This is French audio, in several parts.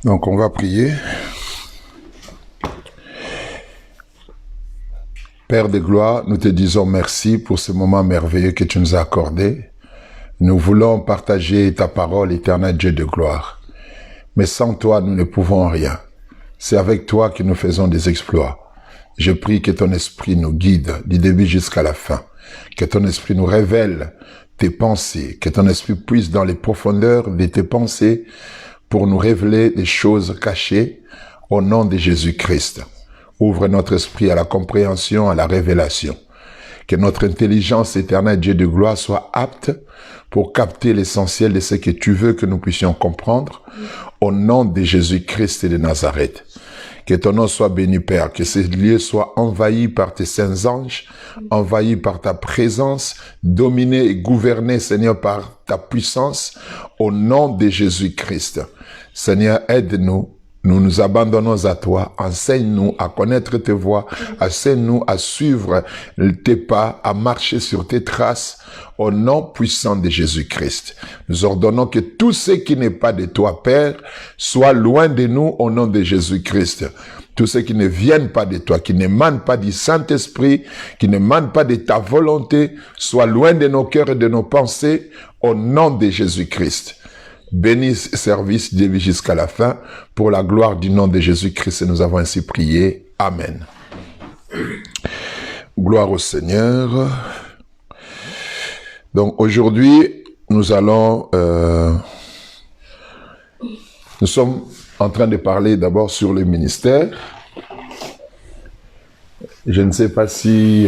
Donc on va prier. Père de gloire, nous te disons merci pour ce moment merveilleux que tu nous as accordé. Nous voulons partager ta parole, éternel Dieu de gloire. Mais sans toi, nous ne pouvons rien. C'est avec toi que nous faisons des exploits. Je prie que ton esprit nous guide du début jusqu'à la fin. Que ton esprit nous révèle tes pensées. Que ton esprit puisse dans les profondeurs de tes pensées pour nous révéler des choses cachées au nom de Jésus-Christ. Ouvre notre esprit à la compréhension, à la révélation. Que notre intelligence éternelle, Dieu de gloire, soit apte pour capter l'essentiel de ce que tu veux que nous puissions comprendre. Au nom de Jésus-Christ et de Nazareth. Que ton nom soit béni, Père. Que ce lieu soit envahi par tes saints anges, envahi par ta présence, dominé et gouverné, Seigneur, par ta puissance. Au nom de Jésus-Christ. Seigneur, aide-nous. Nous nous abandonnons à toi. Enseigne-nous à connaître tes voies. Enseigne-nous à suivre tes pas, à marcher sur tes traces. Au nom puissant de Jésus-Christ. Nous ordonnons que tout ce qui n'est pas de toi, Père, soit loin de nous au nom de Jésus-Christ. Tout ce qui ne viennent pas de toi, qui n'émanent pas du Saint-Esprit, qui n'émanent pas de ta volonté, soit loin de nos cœurs et de nos pensées au nom de Jésus-Christ. Bénis ce service Dieu jusqu'à la fin, pour la gloire du nom de Jésus-Christ, et nous avons ainsi prié. Amen. Gloire au Seigneur. Donc aujourd'hui, nous allons... nous sommes en train de parler d'abord sur le ministère. Je ne sais pas si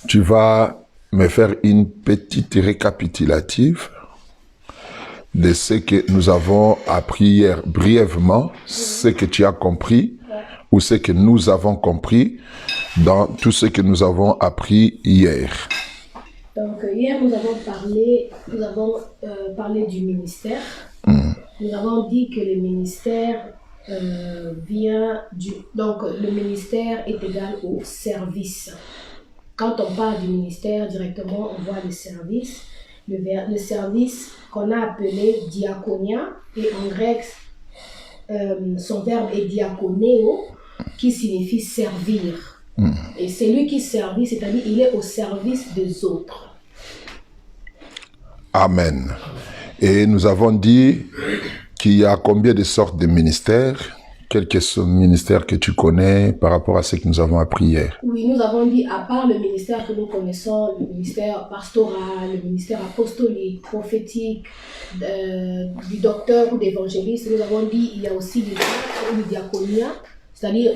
tu vas me faire une petite récapitulative de ce que nous avons appris hier, brièvement, ce que tu as compris, ou ce que nous avons compris dans tout ce que nous avons appris hier. Donc hier, nous avons parlé du ministère. Nous avons dit que le ministère vient du... Donc le ministère est égal au service. Quand on parle du ministère, directement, on voit le service. Le service qu'on a appelé diaconia, et en grec, son verbe est diakonéo, qui signifie servir. Et celui qui servit, c'est-à-dire il est au service des autres. Amen. Et nous avons dit qu'il y a combien de sortes de ministères? Quel que soit le ministère que tu connais par rapport à ce que nous avons appris hier? Oui, nous avons dit, à part le ministère que nous connaissons, le ministère pastoral, le ministère apostolique, prophétique, du docteur ou d'évangéliste, nous avons dit il y a aussi le diaconia, c'est-à-dire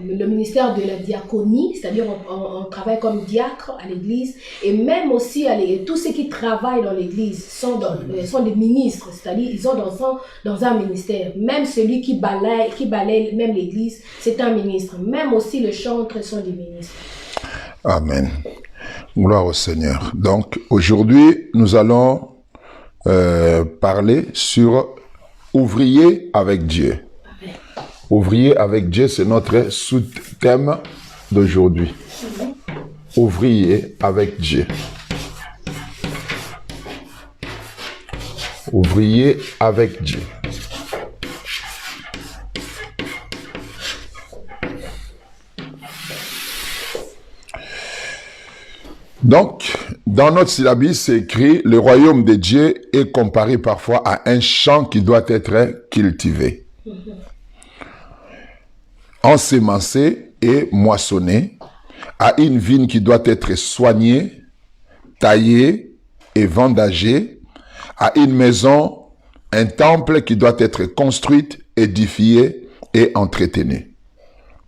le ministère de la diaconie, c'est-à-dire on travaille comme diacre à l'église, et même aussi tous ceux qui travaillent dans l'église sont des ministres, c'est-à-dire ils sont dans un ministère. Même celui qui balaye même l'église, c'est un ministre. Même aussi les chantres sont des ministres. Amen. Gloire au Seigneur. Donc aujourd'hui, nous allons parler sur ouvrier avec Dieu. Ouvrier avec Dieu, c'est notre sous-thème d'aujourd'hui. Ouvrier avec Dieu. Ouvrier avec Dieu. Donc, dans notre syllabus, c'est écrit, le royaume de Dieu est comparé parfois à un champ qui doit être cultivé, ensemencé et moissonné, à une vigne qui doit être soignée, taillée et vendagée, à une maison, un temple qui doit être construite, édifiée et entretenue.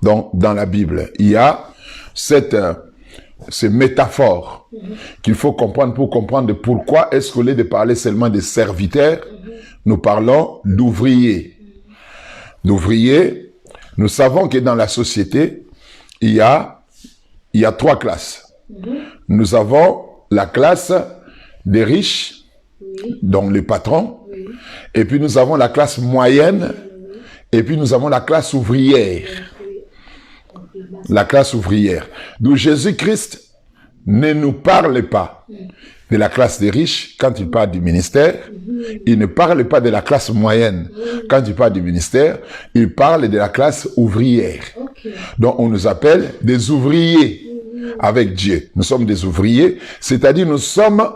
Donc, dans la Bible, il y a ces métaphores qu'il faut comprendre pour comprendre pourquoi est-ce qu'au lieu de parler seulement des serviteurs, nous parlons d'ouvriers. D'ouvriers. Nous savons que dans la société, il y a 3 classes. Nous avons la classe des riches, donc les patrons, et puis nous avons la classe moyenne, et puis nous avons la classe ouvrière. La classe ouvrière. D'où Jésus-Christ ne nous parle pas de la classe des riches quand il parle du ministère. Il ne parle pas de la classe moyenne quand il parle du ministère. Il parle de la classe ouvrière. Donc, on nous appelle des ouvriers avec Dieu. Nous sommes des ouvriers, c'est-à-dire nous sommes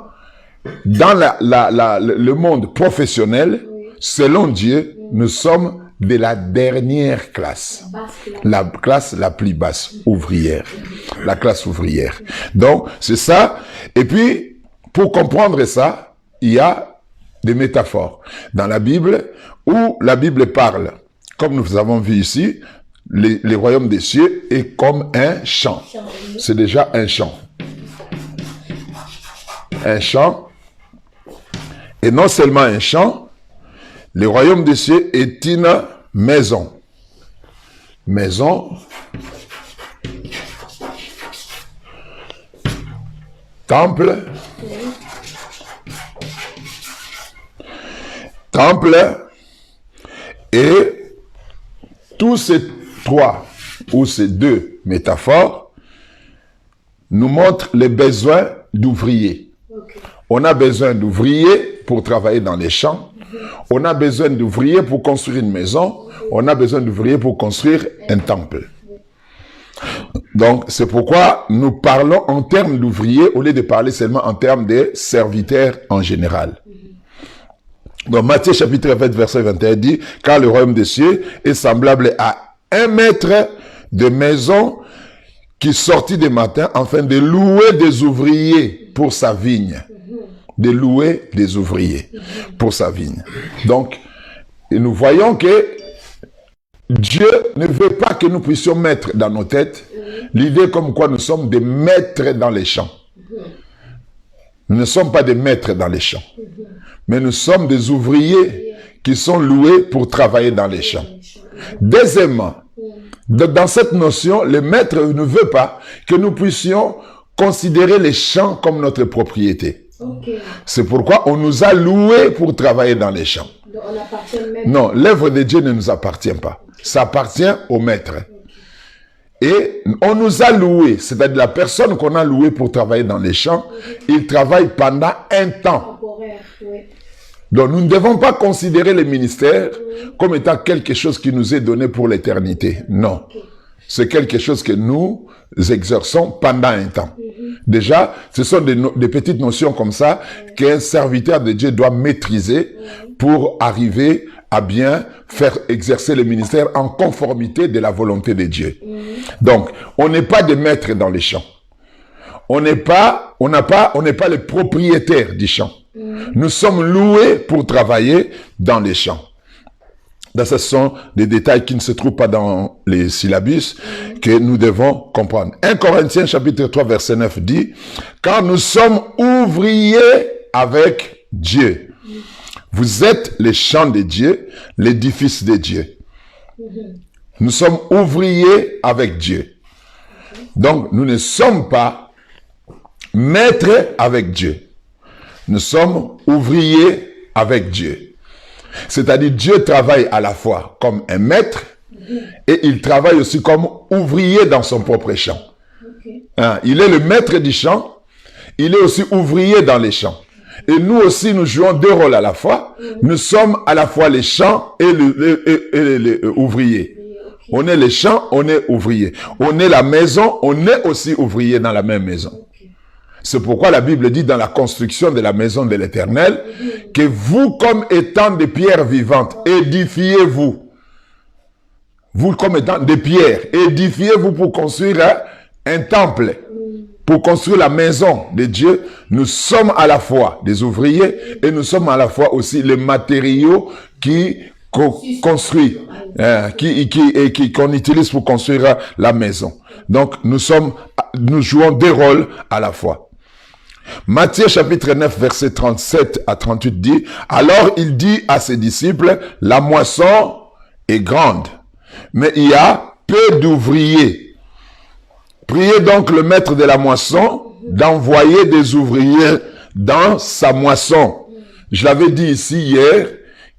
dans le monde professionnel, selon Dieu, nous sommes de la dernière classe. La classe la plus basse, ouvrière. La classe ouvrière. Donc, c'est ça. Et puis, pour comprendre ça, il y a des métaphores dans la Bible où la Bible parle, comme nous avons vu ici, les royaumes des cieux est comme un champ. C'est déjà un champ. Un champ. Et non seulement un champ, le royaume des cieux est une maison. Maison. Temple. Temple. Et tous ces trois ou ces deux métaphores nous montrent les besoins d'ouvriers. On a besoin d'ouvriers pour travailler dans les champs. On a besoin d'ouvriers pour construire une maison. On a besoin d'ouvriers pour construire un temple. Donc, c'est pourquoi nous parlons en termes d'ouvriers au lieu de parler seulement en termes de serviteurs en général. Donc, Matthieu chapitre 20, verset 21 dit, « Car le royaume des cieux est semblable à un maître de maison qui sortit des matins afin de louer des ouvriers pour sa vigne. » De louer des ouvriers pour sa vigne. Donc, nous voyons que Dieu ne veut pas que nous puissions mettre dans nos têtes l'idée comme quoi nous sommes des maîtres dans les champs. Nous ne sommes pas des maîtres dans les champs, mais nous sommes des ouvriers qui sont loués pour travailler dans les champs. Deuxièmement, dans cette notion, le maître ne veut pas que nous puissions considérer les champs comme notre propriété. C'est pourquoi on nous a loués pour travailler dans les champs. Non, l'œuvre de Dieu ne nous appartient pas. Ça appartient au maître. Et on nous a loués, c'est-à-dire la personne qu'on a louée pour travailler dans les champs, il travaille pendant un temps. Donc nous ne devons pas considérer les ministères comme étant quelque chose qui nous est donné pour l'éternité. Non. C'est quelque chose que nous exerçons pendant un temps. Déjà, ce sont des petites notions comme ça qu'un serviteur de Dieu doit maîtriser pour arriver à bien faire exercer le ministère en conformité de la volonté de Dieu. Donc, on n'est pas des maîtres dans les champs. On n'est pas les propriétaires du champ. Nous sommes loués pour travailler dans les champs. Donc, ce sont des détails qui ne se trouvent pas dans les syllabus que nous devons comprendre. 1 Corinthiens chapitre 3 verset 9 dit « Car nous sommes ouvriers avec Dieu. Vous êtes les champs de Dieu, l'édifice de Dieu. » Nous sommes ouvriers avec Dieu. Donc, nous ne sommes pas maîtres avec Dieu. Nous sommes ouvriers avec Dieu. C'est-à-dire Dieu travaille à la fois comme un maître et il travaille aussi comme ouvrier dans son propre champ. Hein, il est le maître du champ, il est aussi ouvrier dans les champs. Et nous aussi, nous jouons deux rôles à la fois. Nous sommes à la fois les champs et les ouvriers. On est les champs, on est ouvriers. On est la maison, on est aussi ouvrier dans la même maison. C'est pourquoi la Bible dit dans la construction de la maison de l'Éternel que vous, comme étant des pierres vivantes, édifiez-vous. Vous, comme étant des pierres, édifiez-vous pour construire un temple, pour construire la maison de Dieu. Nous sommes à la fois des ouvriers et nous sommes à la fois aussi les matériaux qui construisent, qu'on utilise pour construire la maison. Donc, nous jouons deux rôles à la fois. Matthieu chapitre 9 verset 37 à 38 dit, « Alors il dit à ses disciples, la moisson est grande, mais il y a peu d'ouvriers. Priez donc le maître de la moisson d'envoyer des ouvriers dans sa moisson. » Je l'avais dit ici hier,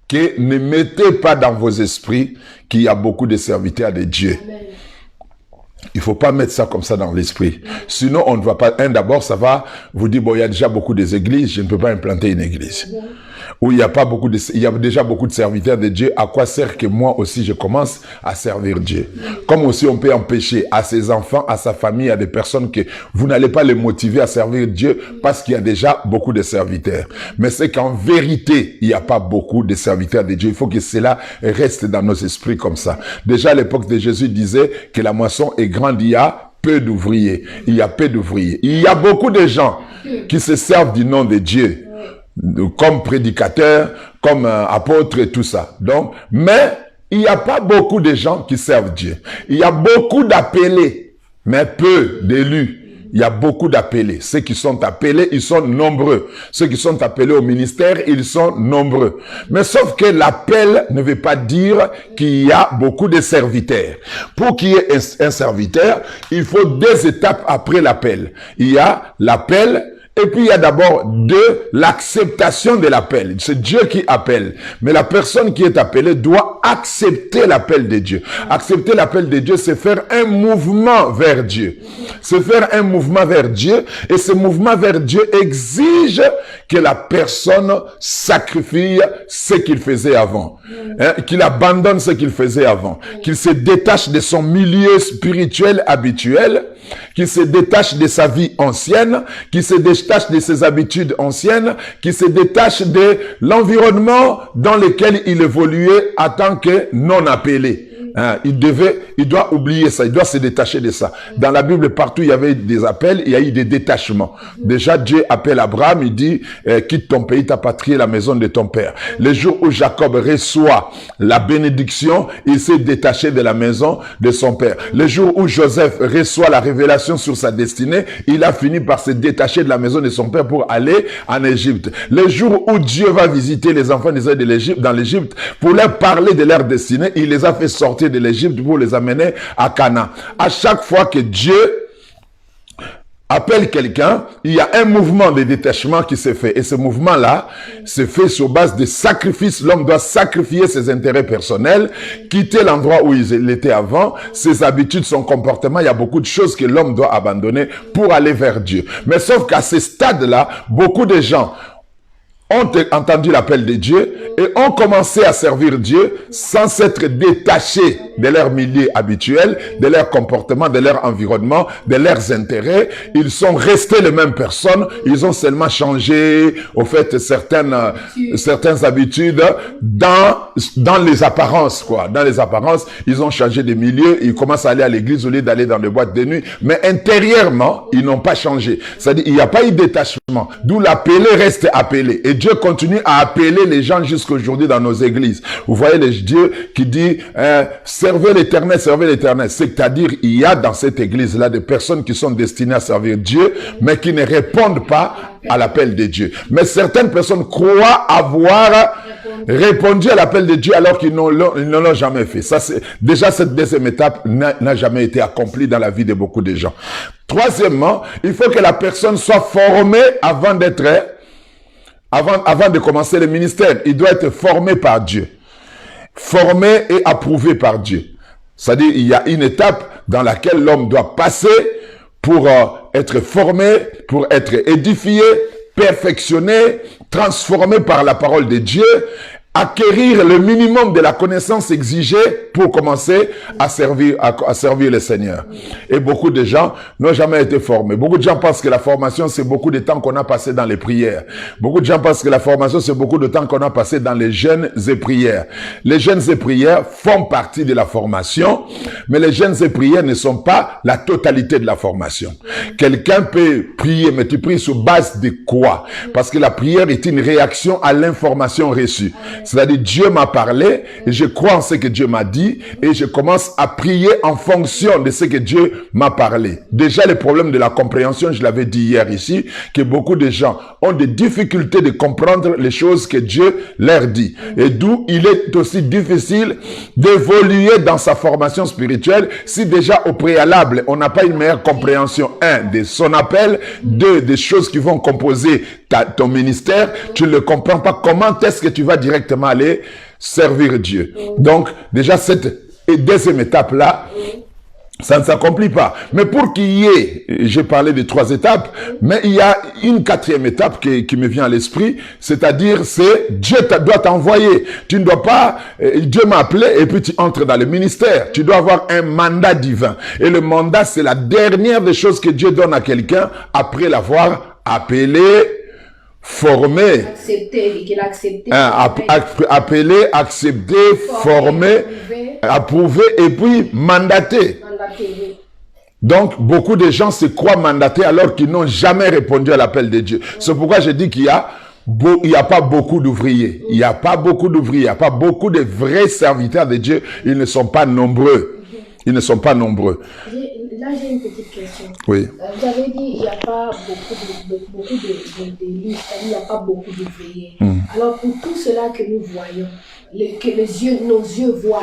que ne mettez pas dans vos esprits qu'il y a beaucoup de serviteurs de Dieu. Il faut pas mettre ça comme ça dans l'esprit. Sinon, on ne va pas... D'abord, ça va vous dire, bon, il y a déjà beaucoup d'églises, je ne peux pas implanter une église. Où il y a déjà beaucoup de serviteurs de Dieu. À quoi sert que moi aussi je commence à servir Dieu? Comme aussi on peut empêcher à ses enfants, à sa famille, à des personnes que vous n'allez pas les motiver à servir Dieu parce qu'il y a déjà beaucoup de serviteurs. Mais c'est qu'en vérité, il n'y a pas beaucoup de serviteurs de Dieu. Il faut que cela reste dans nos esprits comme ça. Déjà à l'époque de Jésus, il disait que la moisson est grande, il y a peu d'ouvriers. Il y a peu d'ouvriers. Il y a beaucoup de gens qui se servent du nom de Dieu comme prédicateurs, comme apôtres et tout ça. Donc, mais il n'y a pas beaucoup de gens qui servent Dieu. Il y a beaucoup d'appelés, mais peu d'élus. Il y a beaucoup d'appelés. Ceux qui sont appelés, ils sont nombreux. Ceux qui sont appelés au ministère, ils sont nombreux. Mais sauf que l'appel ne veut pas dire qu'il y a beaucoup de serviteurs. Pour qu'il y ait un serviteur, il faut 2 étapes après l'appel. Il y a l'appel. Et puis, il y a d'abord l'acceptation de l'appel. C'est Dieu qui appelle. Mais la personne qui est appelée doit accepter l'appel de Dieu. Accepter l'appel de Dieu, c'est faire un mouvement vers Dieu. C'est faire un mouvement vers Dieu. Et ce mouvement vers Dieu exige que la personne sacrifie ce qu'il faisait avant. Qu'il abandonne ce qu'il faisait avant. Qu'il se détache de son milieu spirituel habituel. Qu'il se détache de sa vie ancienne, qu'il se détache de ses habitudes anciennes, qu'il se détache de l'environnement dans lequel il évoluait en tant que non appelé. Il doit oublier ça, il doit se détacher de ça. Dans la Bible, partout il y avait des appels, il y a eu des détachements. Déjà, Dieu appelle Abraham, il dit, quitte ton pays, ta patrie et la maison de ton père. Le jour où Jacob reçoit la bénédiction, il s'est détaché de la maison de son père. Le jour où Joseph reçoit la révélation sur sa destinée, il a fini par se détacher de la maison de son père pour aller en Égypte. Le jour où Dieu va visiter les enfants d'Israël dans l'Égypte, pour leur parler de leur destinée, il les a fait sortir de l'Égypte pour les amener à Canaan. À chaque fois que Dieu appelle quelqu'un, il y a un mouvement de détachement qui se fait. Et ce mouvement-là se fait sur base de sacrifices. L'homme doit sacrifier ses intérêts personnels, quitter l'endroit où il était avant, ses habitudes, son comportement. Il y a beaucoup de choses que l'homme doit abandonner pour aller vers Dieu. Mais sauf qu'à ce stade-là, beaucoup de gens ont entendu l'appel de Dieu et ont commencé à servir Dieu sans s'être détachés de leur milieu habituel, de leur comportement, de leur environnement, de leurs intérêts. Ils sont restés les mêmes personnes, ils ont seulement changé, au fait, certaines habitudes dans les apparences, quoi. Dans les apparences, ils ont changé de milieu, ils commencent à aller à l'église au lieu d'aller dans les boîtes de nuit. Mais intérieurement, ils n'ont pas changé. C'est-à-dire, il n'y a pas eu de détachement. D'où l'appelé reste appelé. Et Dieu continue à appeler les gens jusqu'aujourd'hui dans nos églises. Vous voyez le Dieu qui dit servez l'Éternel, servez l'Éternel. C'est-à-dire il y a dans cette église-là des personnes qui sont destinées à servir Dieu, mais qui ne répondent pas à l'appel de Dieu. Mais certaines personnes croient avoir répondu à l'appel de Dieu alors qu'ils ne l'ont jamais fait. Ça, c'est déjà cette 2e étape n'a jamais été accomplie dans la vie de beaucoup de gens. Troisièmement, il faut que la personne soit formée avant de commencer le ministère. Il doit être formé par Dieu. Formé et approuvé par Dieu. C'est-à-dire, il y a une étape dans laquelle l'homme doit passer pour être formé, pour être édifié, perfectionné, transformé par la parole de Dieu, acquérir le minimum de la connaissance exigée pour commencer à servir le Seigneur. Et beaucoup de gens n'ont jamais été formés. Beaucoup de gens pensent que la formation, c'est beaucoup de temps qu'on a passé dans les prières. Beaucoup de gens pensent que la formation, c'est beaucoup de temps qu'on a passé dans les jeûnes et prières. Les jeûnes et prières font partie de la formation, mais les jeûnes et prières ne sont pas la totalité de la formation. Quelqu'un peut prier, mais tu pries sur base de quoi? Parce que la prière est une réaction à l'information reçue. C'est-à-dire, Dieu m'a parlé, et je crois en ce que Dieu m'a dit, et je commence à prier en fonction de ce que Dieu m'a parlé. Déjà, le problème de la compréhension, je l'avais dit hier ici, que beaucoup de gens ont des difficultés de comprendre les choses que Dieu leur dit. Et d'où il est aussi difficile d'évoluer dans sa formation spirituelle si déjà au préalable, on n'a pas une meilleure compréhension, 1, de son appel, 2, des choses qui vont composer ton ministère, tu ne le comprends pas. Comment est-ce que tu vas directement aller servir Dieu? Donc, déjà, cette 2e étape-là, Ça ne s'accomplit pas. Mais pour qu'il y ait, j'ai parlé des 3 étapes, mais il y a une 4e étape qui me vient à l'esprit, c'est-à-dire c'est Dieu doit t'envoyer. Tu ne dois pas, Dieu m'a appelé et puis tu entres dans le ministère. Tu dois avoir un mandat divin. Et le mandat, c'est la dernière des choses que Dieu donne à quelqu'un après l'avoir appelé, formé. Accepté, qu'il a accepté. Appelé, accepté, formé, approuvé et puis mandaté. Donc, beaucoup de gens se croient mandatés alors qu'ils n'ont jamais répondu à l'appel de Dieu. C'est pourquoi je dis qu'il y a pas beaucoup d'ouvriers. Il n'y a pas beaucoup d'ouvriers. Il n'y a pas beaucoup de vrais serviteurs de Dieu. Ils ne sont pas nombreux. Ils ne sont pas nombreux. Là, j'ai une petite question. Oui. Vous avez dit qu'il n'y a pas beaucoup d'élus, il n'y a pas beaucoup d'ouvriers. Alors, pour tout cela que nous voyons, que nos yeux voient,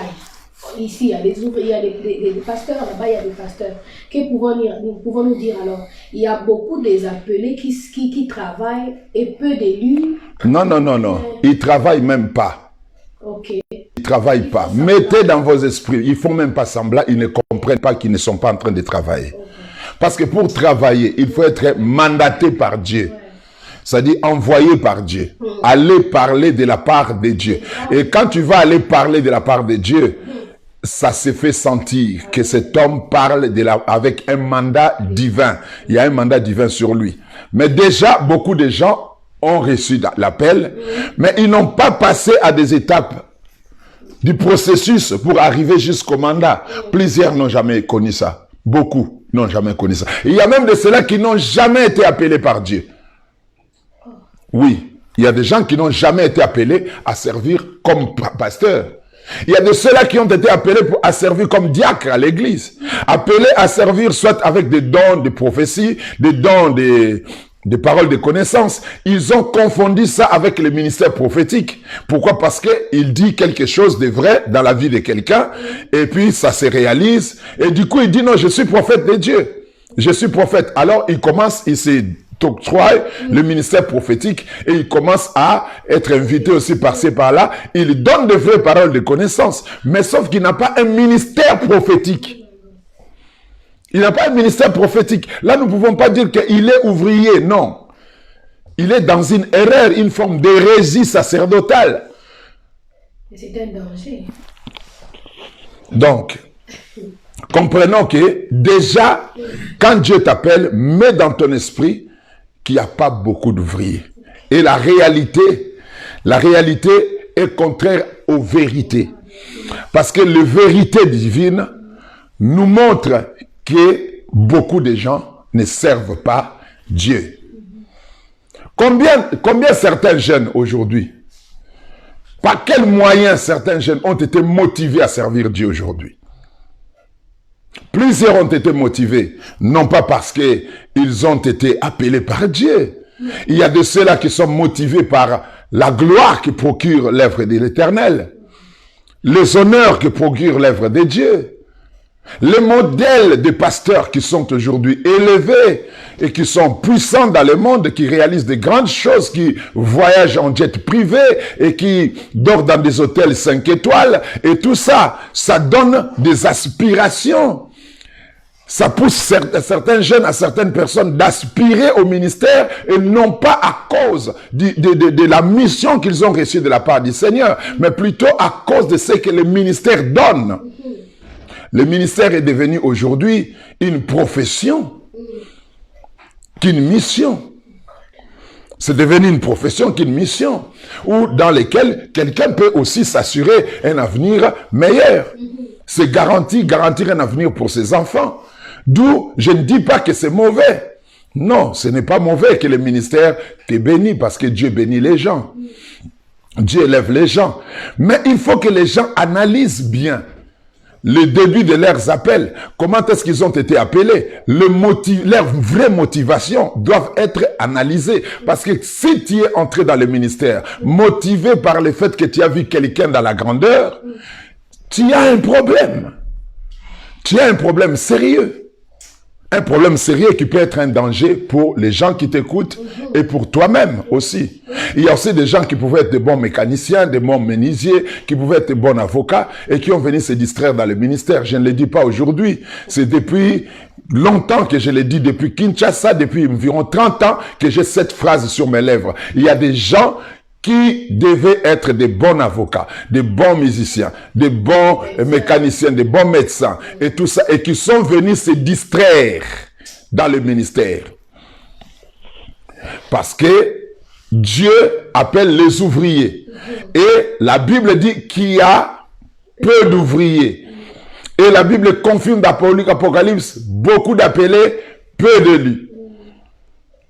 ici, il y a des ouvriers, il y a des pasteurs, là-bas, il y a des pasteurs. Que pouvons-nous dire alors? Il y a beaucoup des appelés qui travaillent et peu d'élus. Non. Ils ne travaillent même pas. Ok. Ils ne travaillent pas. Mettez dans vos esprits. Ils ne font même pas semblant. Ils ne comprennent pas qu'ils ne sont pas en train de travailler. Okay. Parce que pour travailler, il faut être mandaté par Dieu. Ouais. C'est-à-dire envoyé par Dieu. Aller parler de la part de Dieu. Et quand tu vas aller parler de la part de Dieu, ça se fait sentir que cet homme parle avec un mandat divin. Il y a un mandat divin sur lui. Mais déjà, beaucoup de gens ont reçu l'appel, mais ils n'ont pas passé à des étapes du processus pour arriver jusqu'au mandat. Plusieurs n'ont jamais connu ça. Beaucoup n'ont jamais connu ça. Il y a même de ceux-là qui n'ont jamais été appelés par Dieu. Oui, il y a des gens qui n'ont jamais été appelés à servir comme pasteur. Il y a de ceux-là qui ont été appelés à servir comme diacre à l'église. Appelés à servir soit avec des dons de prophétie, des dons des paroles de connaissance. Ils ont confondu ça avec le ministère prophétique. Pourquoi? Parce qu'il dit quelque chose de vrai dans la vie de quelqu'un et puis ça se réalise. Et du coup, il dit non, je suis prophète de Dieu. Je suis prophète. Alors, il s'est octroie le ministère prophétique et il commence à être invité aussi par-ci par-là. Il donne de vraies paroles de connaissance, mais sauf qu'il n'a pas un ministère prophétique. Il n'a pas un ministère prophétique. Là, nous ne pouvons pas dire qu'il est ouvrier, non. Il est dans une erreur, une forme d'hérésie sacerdotale. Mais c'est un danger. Donc, comprenons que déjà, quand Dieu t'appelle, mets dans ton esprit qu'il n'y a pas beaucoup d'ouvriers. Et la réalité est contraire aux vérités. Parce que les vérités divines nous montrent que beaucoup de gens ne servent pas Dieu. Combien certains jeunes aujourd'hui, par quels moyens certains jeunes ont été motivés à servir Dieu aujourd'hui? Plusieurs ont été motivés, non pas parce qu'ils ont été appelés par Dieu. Il y a de ceux-là qui sont motivés par la gloire que procure l'œuvre de l'Éternel, les honneurs que procure l'œuvre de Dieu. Les modèles de pasteurs qui sont aujourd'hui élevés et qui sont puissants dans le monde, qui réalisent de grandes choses, qui voyagent en jet privé et qui dorment dans des hôtels 5 étoiles, et tout ça, ça donne des aspirations. Ça pousse certains jeunes, à certaines personnes d'aspirer au ministère et non pas à cause de la mission qu'ils ont reçue de la part du Seigneur, mais plutôt à cause de ce que le ministère donne. Le ministère est devenu aujourd'hui une profession qu'une mission. C'est devenu une profession qu'une mission, ou dans laquelle quelqu'un peut aussi s'assurer un avenir meilleur. C'est garantir un avenir pour ses enfants. D'où, je ne dis pas que c'est mauvais. Non, ce n'est pas mauvais que le ministère te bénisse parce que Dieu bénit les gens. Dieu élève les gens. Mais il faut que les gens analysent bien le début de leurs appels. Comment est-ce qu'ils ont été appelés? Leur vraie motivation doivent être analysées. Parce que si tu es entré dans le ministère, motivé par le fait que tu as vu quelqu'un dans la grandeur, tu as un problème. Tu as un problème sérieux. Un problème sérieux qui peut être un danger pour les gens qui t'écoutent et pour toi-même aussi. Il y a aussi des gens qui pouvaient être de bons mécaniciens, de bons menuisiers, qui pouvaient être de bons avocats et qui ont venu se distraire dans le ministère. Je ne le dis pas aujourd'hui. C'est depuis longtemps que je l'ai dit, depuis Kinshasa, depuis environ 30 ans que j'ai cette phrase sur mes lèvres. Il y a des gens qui devaient être des bons avocats, des bons musiciens, des bons mécaniciens, des bons médecins, et tout ça, et qui sont venus se distraire dans le ministère. Parce que Dieu appelle les ouvriers. Et la Bible dit qu'il y a peu d'ouvriers. Et la Bible confirme d'Apocalypse, beaucoup d'appelés, peu d'élus.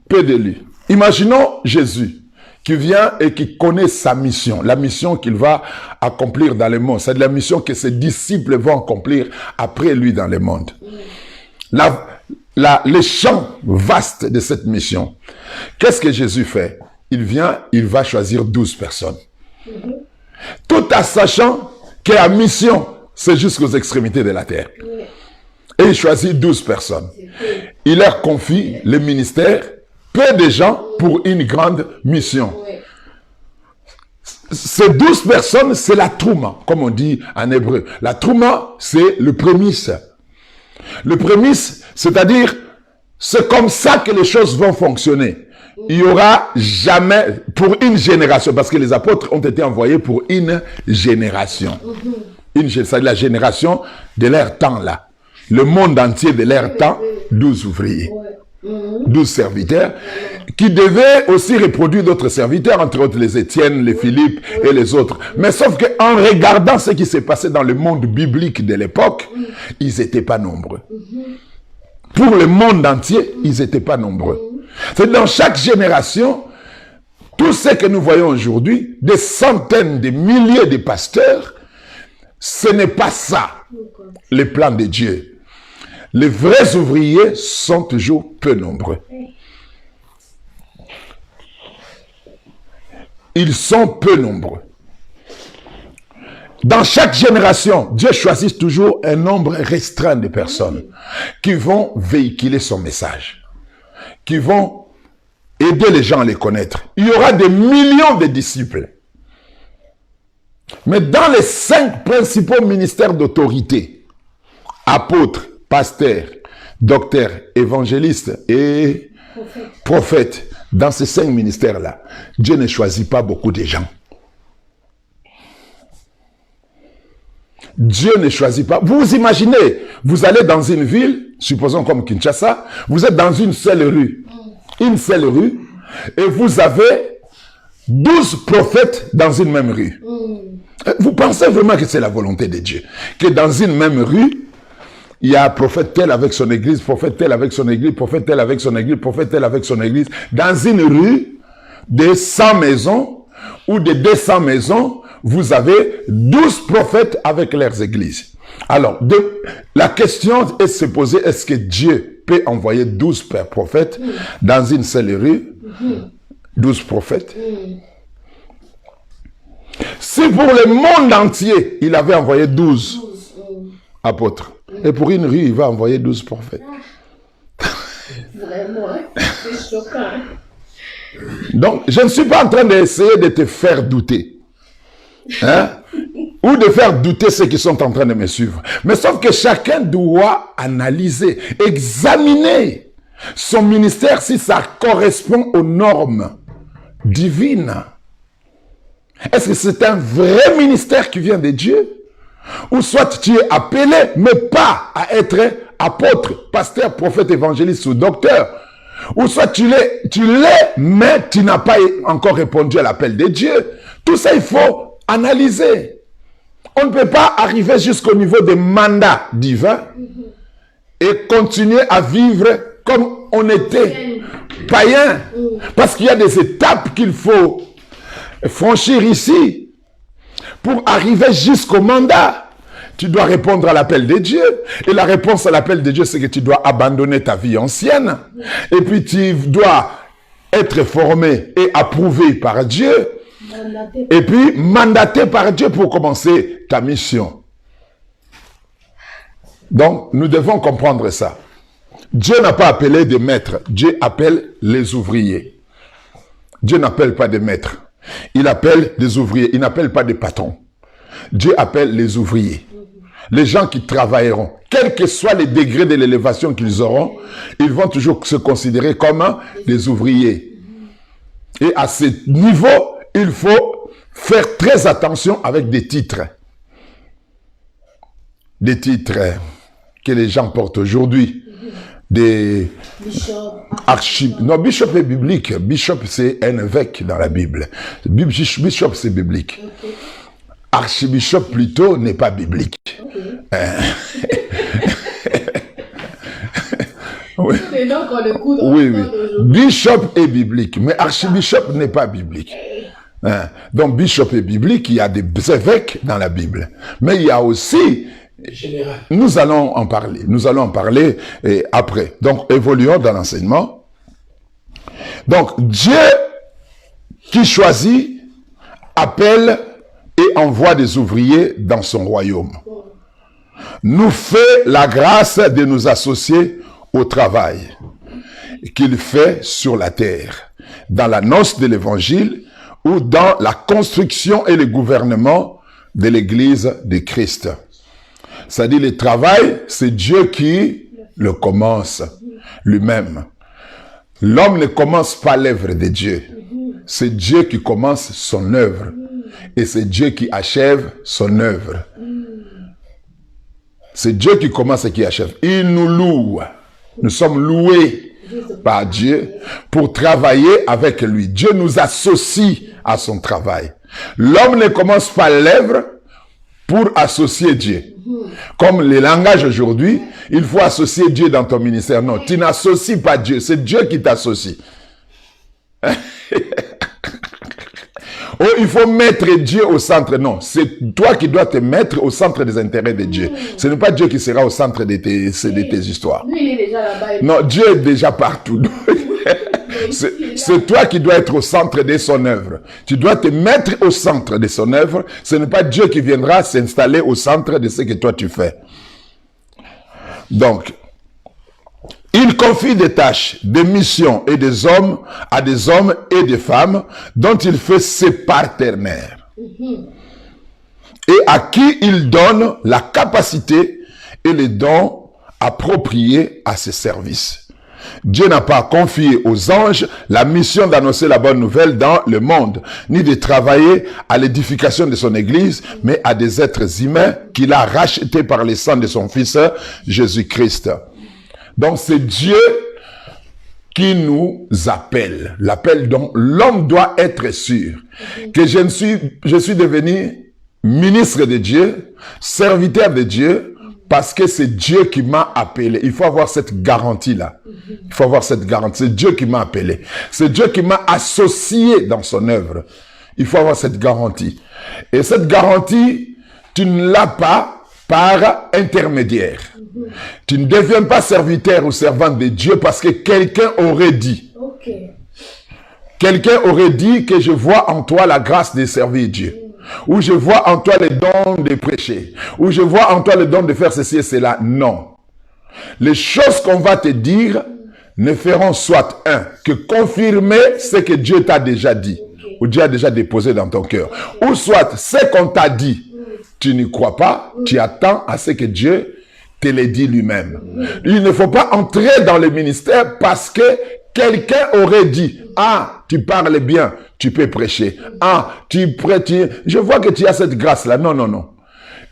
Peu d'élus. Imaginons Jésus qui vient et qui connaît sa mission, la mission qu'il va accomplir dans le monde. C'est la mission que ses disciples vont accomplir après lui dans le monde. Le champ vaste de cette mission. Qu'est-ce que Jésus fait? Il vient, il va choisir 12 personnes. Tout en sachant que la mission, c'est jusqu'aux extrémités de la terre. Et il choisit 12 personnes. Il leur confie le ministère, peu de gens pour une grande mission. Ces 12 personnes, c'est la trouma, comme on dit en hébreu. La trouma, c'est le prémisse. Le prémisse, c'est-à-dire, c'est comme ça que les choses vont fonctionner. Il n'y aura jamais, pour une génération, parce que les apôtres ont été envoyés pour une génération. C'est la génération de leur temps là. Le monde entier de leur temps, 12 ouvriers. 12 serviteurs, qui devaient aussi reproduire d'autres serviteurs, entre autres les Étienne, les Philippe et les autres. Mais sauf qu'en regardant ce qui s'est passé dans le monde biblique de l'époque, ils n'étaient pas nombreux. Pour le monde entier, ils n'étaient pas nombreux. C'est dans chaque génération, tout ce que nous voyons aujourd'hui, des centaines, des milliers de pasteurs, ce n'est pas ça, le plan de Dieu. Les vrais ouvriers sont toujours peu nombreux. Ils sont peu nombreux. Dans chaque génération, Dieu choisit toujours un nombre restreint de personnes qui vont véhiculer son message, qui vont aider les gens à les connaître. Il y aura des millions de disciples. Mais dans les 5 principaux ministères d'autorité, apôtres, pasteurs, docteurs, évangélistes et prophètes, dans ces 5 ministères-là, Dieu ne choisit pas beaucoup de gens. Dieu ne choisit pas. Vous imaginez, vous allez dans une ville, supposons comme Kinshasa, vous êtes dans une seule rue, et vous avez 12 prophètes dans une même rue. Vous pensez vraiment que c'est la volonté de Dieu? Que dans une même rue, il y a un prophète tel avec son église, prophète tel avec son église, prophète tel avec son église, prophète tel avec son église. Dans une rue de 100 maisons ou de 200 maisons, vous avez 12 prophètes avec leurs églises. Alors, la question est de se poser, est-ce que Dieu peut envoyer 12 prophètes dans une seule rue? 12 prophètes. Si pour le monde entier, il avait envoyé 12 apôtres, et pour une rue, il va envoyer 12 prophètes. Vraiment, c'est choquant. Donc, je ne suis pas en train d'essayer de te faire douter. Ou de faire douter ceux qui sont en train de me suivre. Mais sauf que chacun doit analyser, examiner son ministère si ça correspond aux normes divines. Est-ce que c'est un vrai ministère qui vient de Dieu? Ou soit tu es appelé, mais pas à être apôtre, pasteur, prophète, évangéliste ou docteur. Ou soit tu l'es, mais tu n'as pas encore répondu à l'appel de Dieu. Tout ça, il faut analyser. On ne peut pas arriver jusqu'au niveau des mandats divins et continuer à vivre comme on était païen. Parce qu'il y a des étapes qu'il faut franchir ici pour arriver jusqu'au mandat. Tu dois répondre à l'appel de Dieu. Et la réponse à l'appel de Dieu, c'est que tu dois abandonner ta vie ancienne. Et puis tu dois être formé et approuvé par Dieu. Et puis mandaté par Dieu pour commencer ta mission. Donc, nous devons comprendre ça. Dieu n'a pas appelé des maîtres. Dieu appelle les ouvriers. Dieu n'appelle pas des maîtres. Il appelle des ouvriers. Il n'appelle pas des patrons. Dieu appelle les ouvriers. Les gens qui travailleront. Quels que soient les degrés de l'élévation qu'ils auront, ils vont toujours se considérer comme des ouvriers. Et à ce niveau, il faut faire très attention avec des titres. Des titres que les gens portent aujourd'hui. Des archives. Non, bishop est biblique. Bishop, c'est un évêque dans la Bible. Bishop, c'est biblique. Okay. Archibishop, plutôt, n'est pas biblique. Okay. Oui. Donc, on le coup Oui. Bishop est biblique, mais archibishop n'est pas biblique. Donc, bishop est biblique, il y a des évêques dans la Bible. Mais il y a aussi... Nous allons en parler après. Donc, évoluons dans l'enseignement. Donc, Dieu qui choisit, appelle et envoie des ouvriers dans son royaume. Nous fait la grâce de nous associer au travail qu'il fait sur la terre, dans l'annonce de l'évangile ou dans la construction et le gouvernement de l'église de Christ. C'est-à-dire le travail, c'est Dieu qui le commence lui-même. L'homme ne commence pas l'œuvre de Dieu. C'est Dieu qui commence son œuvre. Et c'est Dieu qui achève son œuvre. C'est Dieu qui commence et qui achève. Il nous loue. Nous sommes loués par Dieu pour travailler avec lui. Dieu nous associe à son travail. L'homme ne commence pas l'œuvre pour associer Dieu. Comme le langage aujourd'hui, il faut associer Dieu dans ton ministère. Non, tu n'associes pas Dieu, c'est Dieu qui t'associe. Oh, il faut mettre Dieu au centre. Non, c'est toi qui dois te mettre au centre des intérêts de Dieu. Ce n'est pas Dieu qui sera au centre de tes histoires. Lui, il est déjà là-bas. Non, Dieu est déjà partout. C'est toi qui dois être au centre de son œuvre. Tu dois te mettre au centre de son œuvre. Ce n'est pas Dieu qui viendra s'installer au centre de ce que toi tu fais. Donc, il confie des tâches, des missions et des hommes à des hommes et des femmes dont il fait ses partenaires. Et à qui il donne la capacité et les dons appropriés à ses services. Dieu n'a pas confié aux anges la mission d'annoncer la bonne nouvelle dans le monde, ni de travailler à l'édification de son église, mais à des êtres humains qu'il a rachetés par le sang de son Fils Jésus-Christ. Donc c'est Dieu qui nous appelle. L'appel dont l'homme doit être sûr que je suis devenu ministre de Dieu, serviteur de Dieu, parce que c'est Dieu qui m'a appelé. Il faut avoir cette garantie-là. Il faut avoir cette garantie. C'est Dieu qui m'a appelé. C'est Dieu qui m'a associé dans son œuvre. Il faut avoir cette garantie. Et cette garantie, tu ne l'as pas par intermédiaire. Tu ne deviens pas serviteur ou servante de Dieu parce que quelqu'un aurait dit. Quelqu'un aurait dit que je vois en toi la grâce de servir Dieu. Ou je vois en toi le don de prêcher. Ou je vois en toi le don de faire ceci et cela. Non. Les choses qu'on va te dire ne feront soit que confirmer ce que Dieu t'a déjà dit. Ou Dieu a déjà déposé dans ton cœur. Ou soit ce qu'on t'a dit, tu n'y crois pas, tu attends à ce que Dieu te le dit lui-même. Il ne faut pas entrer dans le ministère parce que quelqu'un aurait dit, ah, tu parles bien, tu peux prêcher. Ah, je vois que tu as cette grâce-là. Non, non, non.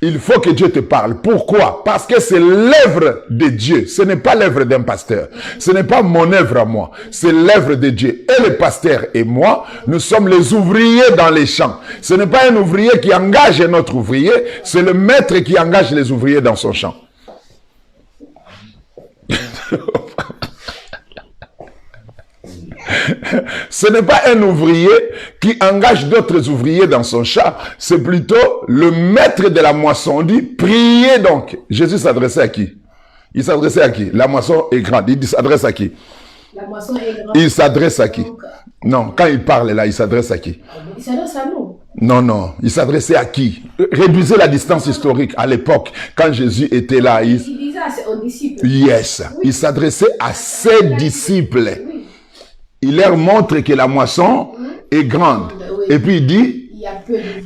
Il faut que Dieu te parle. Pourquoi? Parce que c'est l'œuvre de Dieu. Ce n'est pas l'œuvre d'un pasteur. Ce n'est pas mon œuvre à moi. C'est l'œuvre de Dieu. Et le pasteur et moi, nous sommes les ouvriers dans les champs. Ce n'est pas un ouvrier qui engage un autre ouvrier. C'est le maître qui engage les ouvriers dans son champ. Ce n'est pas un ouvrier qui engage d'autres ouvriers dans son champ, c'est plutôt le maître de la moisson. On dit, priez donc. Jésus s'adressait à qui? Il s'adressait à qui? La moisson est grande. Il s'adresse à qui? La moisson est grande. Il s'adresse à qui? Non, quand il parle là, il s'adresse à qui? Il s'adresse à nous. Non, non. Il s'adressait à qui? Réduisez la distance historique à l'époque, quand Jésus était là. Il disait aux disciples. Yes. Oui. Il s'adressait à ses disciples. Oui. Il leur montre que la moisson est grande. Oui. Et puis il dit,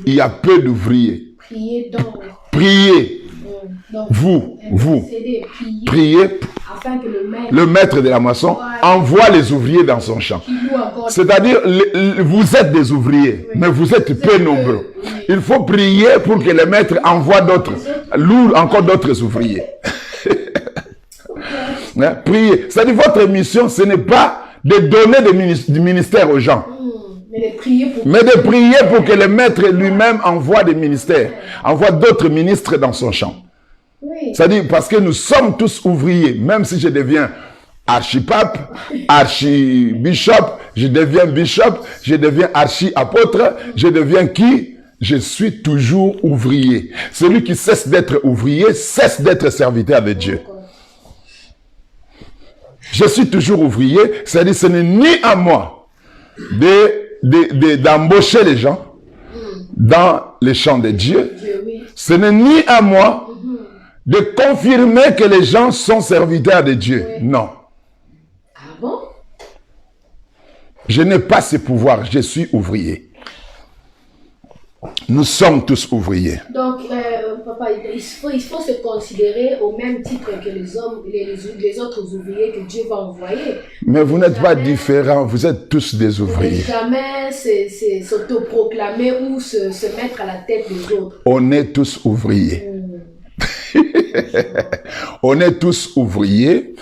il y a peu d'ouvriers. Priez donc. Priez. Donc, vous, priez afin que le maître de la moisson envoie les ouvriers dans son champ. C'est-à-dire, vous êtes des ouvriers, mais vous êtes peu nombreux. Il faut prier pour que le maître envoie encore d'autres ouvriers. Hein? Priez. C'est-à-dire, votre mission, ce n'est pas de donner du ministère aux gens. Mais de prier pour que le maître lui-même envoie des ministères, envoie d'autres ministres dans son champ. Oui. C'est-à-dire parce que nous sommes tous ouvriers, même si je deviens archipape, archibishop, je deviens bishop, je deviens archi-apôtre, je deviens qui? Je suis toujours ouvrier. Celui qui cesse d'être ouvrier, cesse d'être serviteur de Dieu. Je suis toujours ouvrier, c'est-à-dire ce n'est ni à moi d'embaucher les gens dans les champs de Dieu, ce n'est ni à moi de confirmer que les gens sont serviteurs de Dieu. Oui. Non. Ah bon? Je n'ai pas ce pouvoir, je suis ouvrier. Nous sommes tous ouvriers. Donc, papa, il faut se considérer au même titre que les hommes, les autres ouvriers que Dieu va envoyer. Mais vous n'êtes pas différents, vous êtes tous des ouvriers. Jamais s'autoproclamer ou se mettre à la tête des autres. On est tous ouvriers. On est tous ouvriers.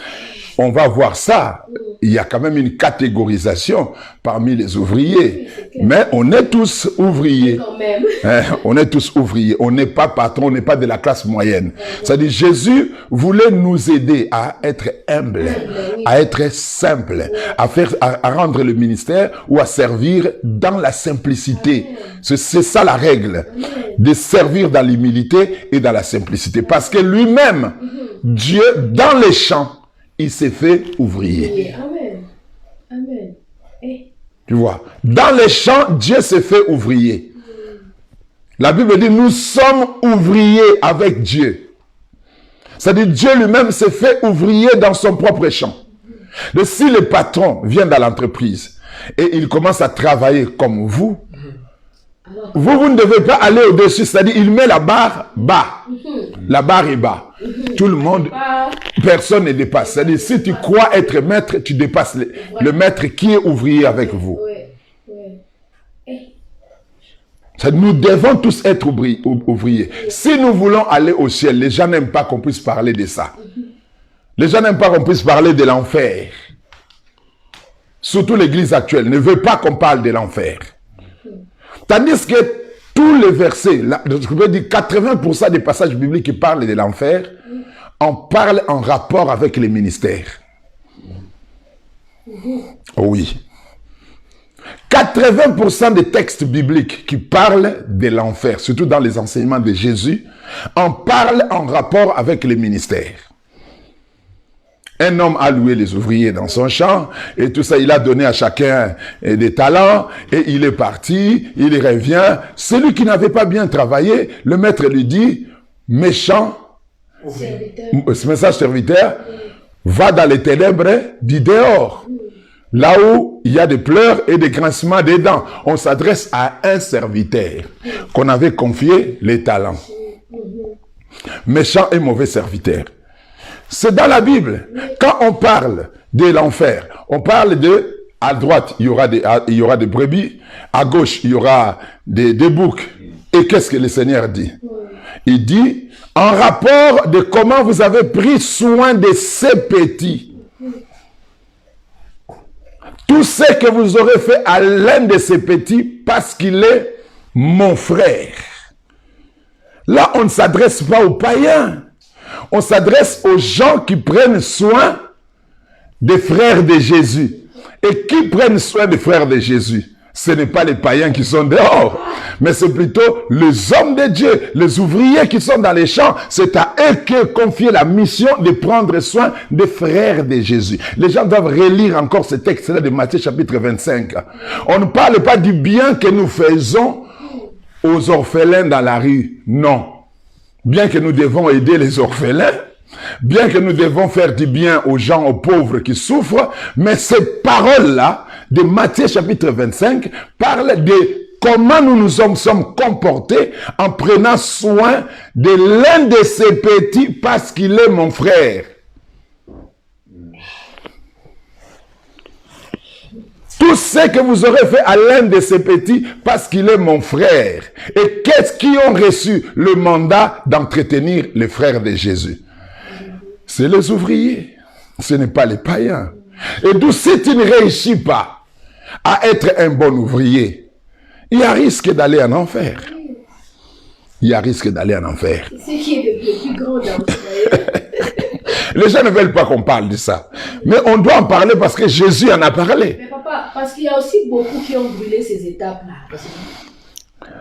On va voir ça. Il y a quand même une catégorisation parmi les ouvriers. Mais on est tous ouvriers. On est tous ouvriers. On n'est pas patron, on n'est pas de la classe moyenne. C'est-à-dire Jésus voulait nous aider à être humble, à être simple, à rendre le ministère ou à servir dans la simplicité. C'est ça la règle. De servir dans l'humilité et dans la simplicité. Parce que lui-même, Dieu, dans les champs, il s'est fait ouvrier. Amen. Amen. Tu vois, dans les champs, Dieu s'est fait ouvrier. La Bible dit, nous sommes ouvriers avec Dieu. C'est-à-dire, Dieu lui-même s'est fait ouvrier dans son propre champ. Donc, si le patron vient dans l'entreprise et il commence à travailler comme vous, vous ne devez pas aller au-dessus, c'est-à-dire il met la barre bas. La barre est bas. Tout le monde, personne ne dépasse. C'est-à-dire si tu crois être maître, tu dépasses le maître qui est ouvrier avec vous. Nous devons tous être ouvriers. Si nous voulons aller au ciel, les gens n'aiment pas qu'on puisse parler de ça. Les gens n'aiment pas qu'on puisse parler de l'enfer. Surtout l'église actuelle ne veut pas qu'on parle de l'enfer. Tandis que tous les versets, je peux dire 80% des passages bibliques qui parlent de l'enfer, on parle en rapport avec les ministères. Oui. 80% des textes bibliques qui parlent de l'enfer, surtout dans les enseignements de Jésus, en parlent en rapport avec les ministères. Un homme a loué les ouvriers dans son champ, et tout ça, il a donné à chacun des talents, et il est parti, il revient. Celui qui n'avait pas bien travaillé, le maître lui dit, méchant, message serviteur, va dans les ténèbres du dehors. Là où il y a des pleurs et des grincements des dents. On s'adresse à un serviteur qu'on avait confié les talents. Méchant et mauvais serviteur. C'est dans la Bible. Quand on parle de l'enfer, on parle de, à droite, il y aura des brebis, à gauche, il y aura des boucs. Et qu'est-ce que le Seigneur dit? Il dit, en rapport de comment vous avez pris soin de ces petits. Tout ce que vous aurez fait à l'un de ces petits, parce qu'il est mon frère. Là, on ne s'adresse pas aux païens. On s'adresse aux gens qui prennent soin des frères de Jésus. Et qui prennent soin des frères de Jésus? Ce n'est pas les païens qui sont dehors, mais c'est plutôt les hommes de Dieu, les ouvriers qui sont dans les champs. C'est à eux que confier la mission de prendre soin des frères de Jésus. Les gens doivent relire encore ce texte-là de Matthieu chapitre 25. On ne parle pas du bien que nous faisons aux orphelins dans la rue. Non. Bien que nous devons aider les orphelins, bien que nous devons faire du bien aux gens, aux pauvres qui souffrent, mais ces paroles-là, de Matthieu chapitre 25, parlent de comment nous nous sommes comportés en prenant soin de l'un de ces petits parce qu'il est mon frère. Tout ce que vous aurez fait à l'un de ces petits parce qu'il est mon frère. Et qu'est-ce qui ont reçu le mandat d'entretenir les frères de Jésus? C'est les ouvriers. Ce n'est pas les païens. Et d'où si tu ne réussis pas à être un bon ouvrier, il y a risque d'aller en enfer. Il y a risque d'aller en enfer. C'est qui est le plus grand danger. Les gens ne veulent pas qu'on parle de ça. Mais on doit en parler parce que Jésus en a parlé. Mais papa, parce qu'il y a aussi beaucoup qui ont brûlé ces étapes-là.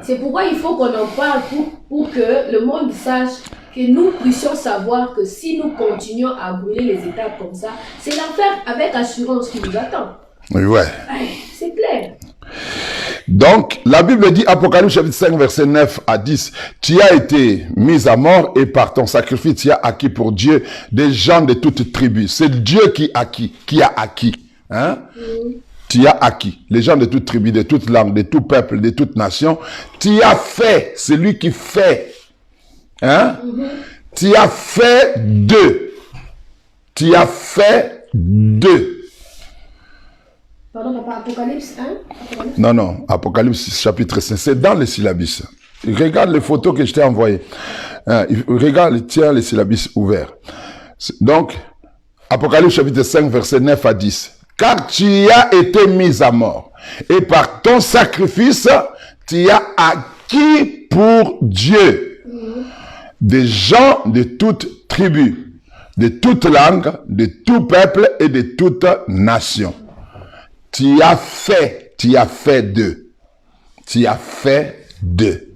C'est pourquoi il faut qu'on en parle pour que le monde sache, que nous puissions savoir que si nous continuons à brûler les étapes comme ça, c'est l'enfer avec assurance qui nous attend. Oui, ouais. C'est clair. Donc, la Bible dit, Apocalypse chapitre 5, verset 9 à 10, « Tu as été mis à mort et par ton sacrifice, tu as acquis pour Dieu des gens de toutes tribus. » C'est Dieu qui a acquis. Hein? Tu as acquis. Les gens de toutes tribus, de toutes langues, de tout peuple, de toute nation. Tu as fait. C'est lui qui fait. Hein? Tu as fait d'eux. Tu as fait d'eux. Pardon, papa, Apocalypse 1 Apocalypse... Non, Apocalypse chapitre 5, c'est dans les syllabus. Regarde les photos que je t'ai envoyées. Regarde, tiens les syllabus ouverts. Donc, Apocalypse chapitre 5, verset 9 à 10. « Car tu as été mis à mort, et par ton sacrifice, tu as acquis pour Dieu des gens de toutes tribus, de toutes langues, de tout peuple et de toute nation. » Tu as fait d'eux. Tu as fait d'eux.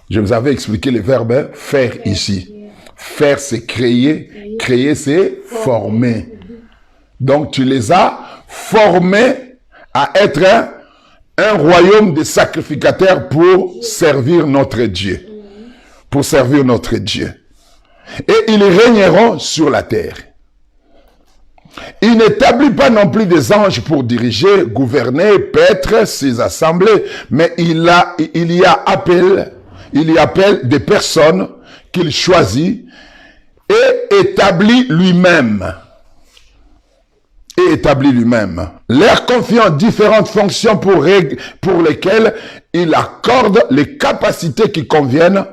Je vous avais expliqué le verbe faire ici. Faire, c'est créer. Créer, c'est former. Donc, tu les as formés à être un royaume de sacrificateurs pour servir notre Dieu. Pour servir notre Dieu. Et ils régneront sur la terre. Il n'établit pas non plus des anges pour diriger, gouverner, paître ses assemblées, mais il y appelle des personnes qu'il choisit et établit lui-même. Leur confiant différentes fonctions pour lesquelles il accorde les capacités qui conviennent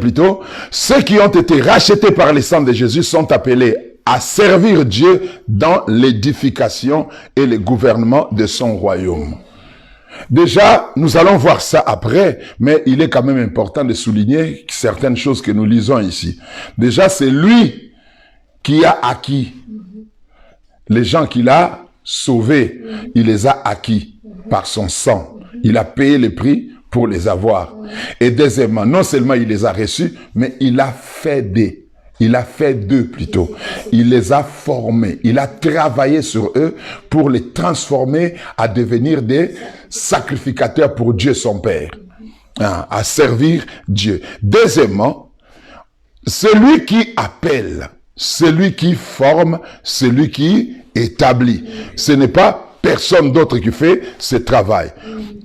plutôt. Ceux qui ont été rachetés par le sang de Jésus sont appelés à servir Dieu dans l'édification et le gouvernement de son royaume. Déjà, nous allons voir ça après, mais il est quand même important de souligner certaines choses que nous lisons ici. Déjà, c'est lui qui a acquis. Les gens qu'il a sauvés, il les a acquis par son sang. Il a payé le prix pour les avoir. Et deuxièmement, non seulement il les a reçus, mais il a fait d'eux. Il les a formés. Il a travaillé sur eux pour les transformer à devenir des sacrificateurs pour Dieu son Père. À servir Dieu. Deuxièmement, celui qui appelle, celui qui forme, celui qui établit. Ce n'est pas personne d'autre qui fait ce travail.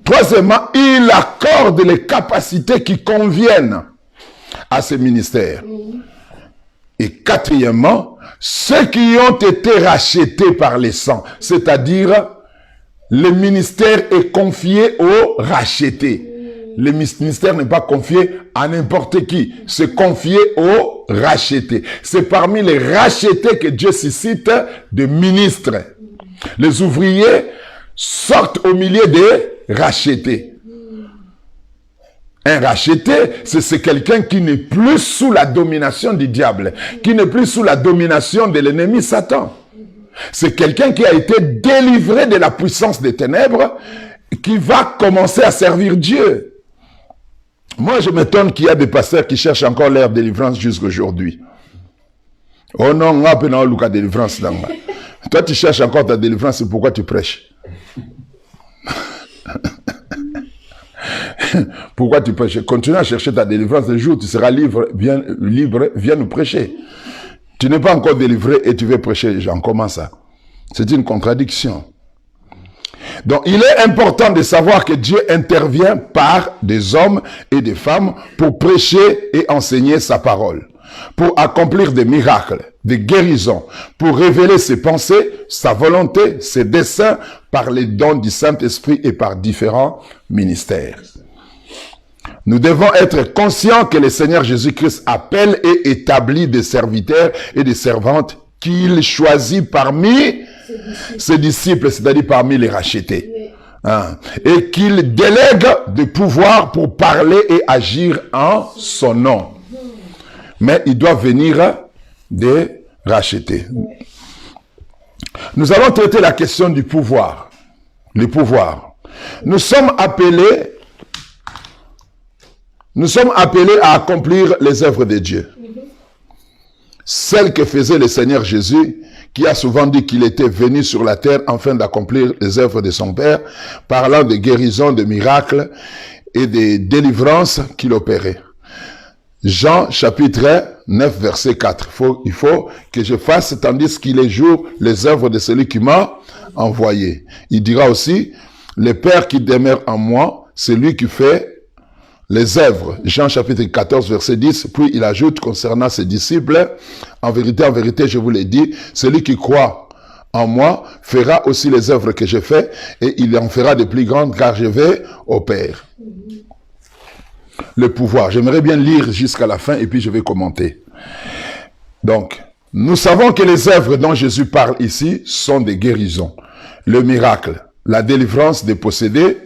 Troisièmement, il accorde les capacités qui conviennent à ce ministère. Et quatrièmement, ceux qui ont été rachetés par les sangs, c'est-à-dire le ministère est confié aux rachetés. Le ministère n'est pas confié à n'importe qui, c'est confié aux rachetés. C'est parmi les rachetés que Dieu suscite des ministres. Les ouvriers sortent au milieu des rachetés. Un racheté, c'est quelqu'un qui n'est plus sous la domination du diable, qui n'est plus sous la domination de l'ennemi Satan. C'est quelqu'un qui a été délivré de la puissance des ténèbres, qui va commencer à servir Dieu. Moi, je m'étonne qu'il y a des pasteurs qui cherchent encore leur délivrance jusqu'aujourd'hui. Oh non, on a pas de délivrance là. Toi, tu cherches encore ta délivrance, c'est pourquoi tu prêches. Pourquoi tu prêches? Continue à chercher ta délivrance. Le jour où tu seras libre, viens nous prêcher. Tu n'es pas encore délivré et tu veux prêcher les gens. Comment ça? C'est une contradiction. Donc, il est important de savoir que Dieu intervient par des hommes et des femmes pour prêcher et enseigner sa parole, pour accomplir des miracles, des guérisons, pour révéler ses pensées, sa volonté, ses desseins par les dons du Saint-Esprit et par différents ministères. Nous devons être conscients que le Seigneur Jésus-Christ appelle et établit des serviteurs et des servantes qu'il choisit parmi ses disciples, c'est-à-dire parmi les rachetés. Et qu'il délègue de pouvoir pour parler et agir en son nom. Mais il doit venir des rachetés. Nous allons traiter la question du pouvoir. Le pouvoir. Nous sommes appelés à accomplir les œuvres de Dieu. Celles que faisait le Seigneur Jésus, qui a souvent dit qu'il était venu sur la terre afin d'accomplir les œuvres de son Père, parlant de guérisons, de miracles et de délivrances qu'il opérait. Jean chapitre 9 verset 4. Il faut que je fasse, tandis qu'il est jour, les œuvres de celui qui m'a envoyé. Il dira aussi, le Père qui demeure en moi, c'est lui qui fait les œuvres. Jean chapitre 14 verset 10. Puis il ajoute concernant ses disciples, en vérité, je vous l'ai dit, celui qui croit en moi fera aussi les œuvres que je fais et il en fera de plus grandes car je vais au Père. Le pouvoir. J'aimerais bien lire jusqu'à la fin et puis je vais commenter. Donc, nous savons que les œuvres dont Jésus parle ici sont des guérisons, le miracle, la délivrance des possédés.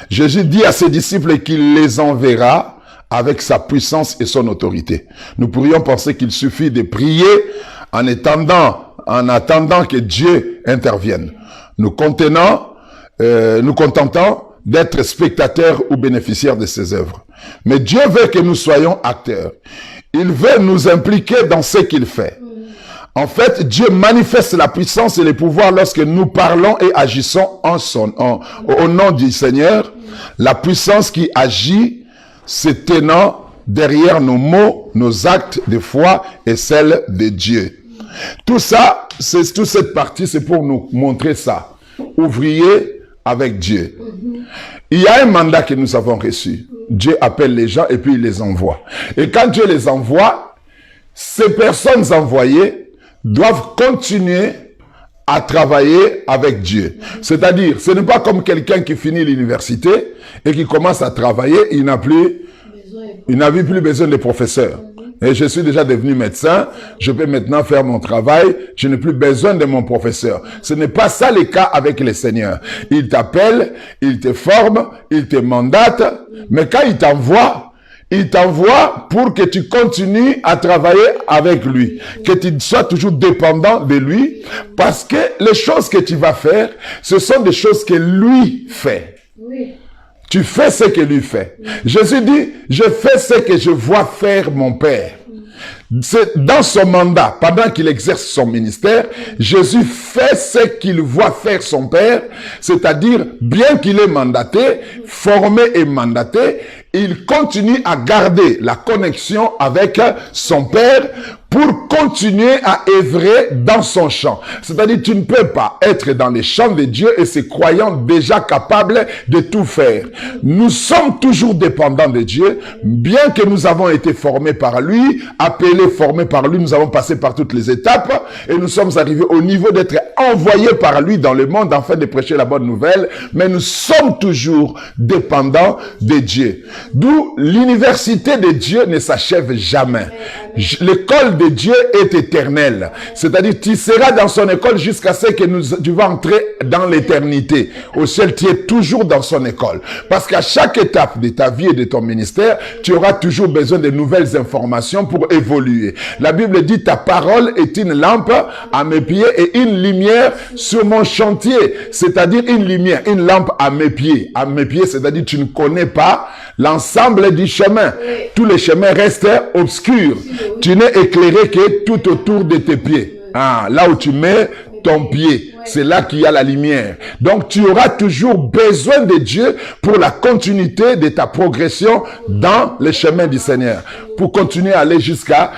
Jésus dit à ses disciples qu'il les enverra avec sa puissance et son autorité. Nous pourrions penser qu'il suffit de prier en attendant que Dieu intervienne. Nous contentons d'être spectateurs ou bénéficiaires de ses œuvres. Mais Dieu veut que nous soyons acteurs. Il veut nous impliquer dans ce qu'il fait. En fait, Dieu manifeste la puissance et le pouvoir lorsque nous parlons et agissons au nom du Seigneur. La puissance qui agit, se tenant derrière nos mots, nos actes de foi et celle de Dieu. Tout ça, toute cette partie, c'est pour nous montrer ça. Ouvrier avec Dieu. Il y a un mandat que nous avons reçu. Dieu appelle les gens et puis il les envoie. Et quand Dieu les envoie, ces personnes envoyées doivent continuer à travailler avec Dieu. C'est-à-dire, ce n'est pas comme quelqu'un qui finit l'université et qui commence à travailler, il n'a plus besoin de professeurs. Et je suis déjà devenu médecin, je peux maintenant faire mon travail, je n'ai plus besoin de mon professeur. Ce n'est pas ça le cas avec le Seigneur. Il t'appelle, il te forme, il te mandate, mais quand il t'envoie pour que tu continues à travailler avec lui, que tu sois toujours dépendant de lui, parce que les choses que tu vas faire, ce sont des choses que lui fait. Oui. Tu fais ce que lui fait. Jésus dit, je fais ce que je vois faire mon Père. C'est dans son mandat, pendant qu'il exerce son ministère, Jésus fait ce qu'il voit faire son Père, c'est-à-dire, bien qu'il est mandaté, formé et mandaté, il continue à garder la connexion avec son Père pour continuer à œuvrer dans son champ. C'est-à-dire, tu ne peux pas être dans les champs de Dieu et se croyant déjà capable de tout faire. Nous sommes toujours dépendants de Dieu, bien que nous avons été formés par lui, appelés, formés par lui, nous avons passé par toutes les étapes et nous sommes arrivés au niveau d'être envoyés par lui dans le monde afin de prêcher la bonne nouvelle, mais nous sommes toujours dépendants de Dieu. D'où l'université de Dieu ne s'achève jamais. L'école de Dieu est éternelle. C'est-à-dire, tu seras dans son école jusqu'à ce que tu vas entrer dans l'éternité. Au ciel, tu es toujours dans son école. Parce qu'à chaque étape de ta vie et de ton ministère, tu auras toujours besoin de nouvelles informations pour évoluer. La Bible dit, ta parole est une lampe à mes pieds et une lumière sur mon chantier. C'est-à-dire une lumière, une lampe à mes pieds. À mes pieds, c'est-à-dire tu ne connais pas l'ensemble du chemin. Oui. Tous les chemins restent obscurs. Tu n'es éclairé que tout autour de tes pieds. Ah, là où tu mets ton pied. C'est là qu'il y a la lumière. Donc, tu auras toujours besoin de Dieu pour la continuité de ta progression dans le chemin du Seigneur. Pour continuer à aller jusqu'à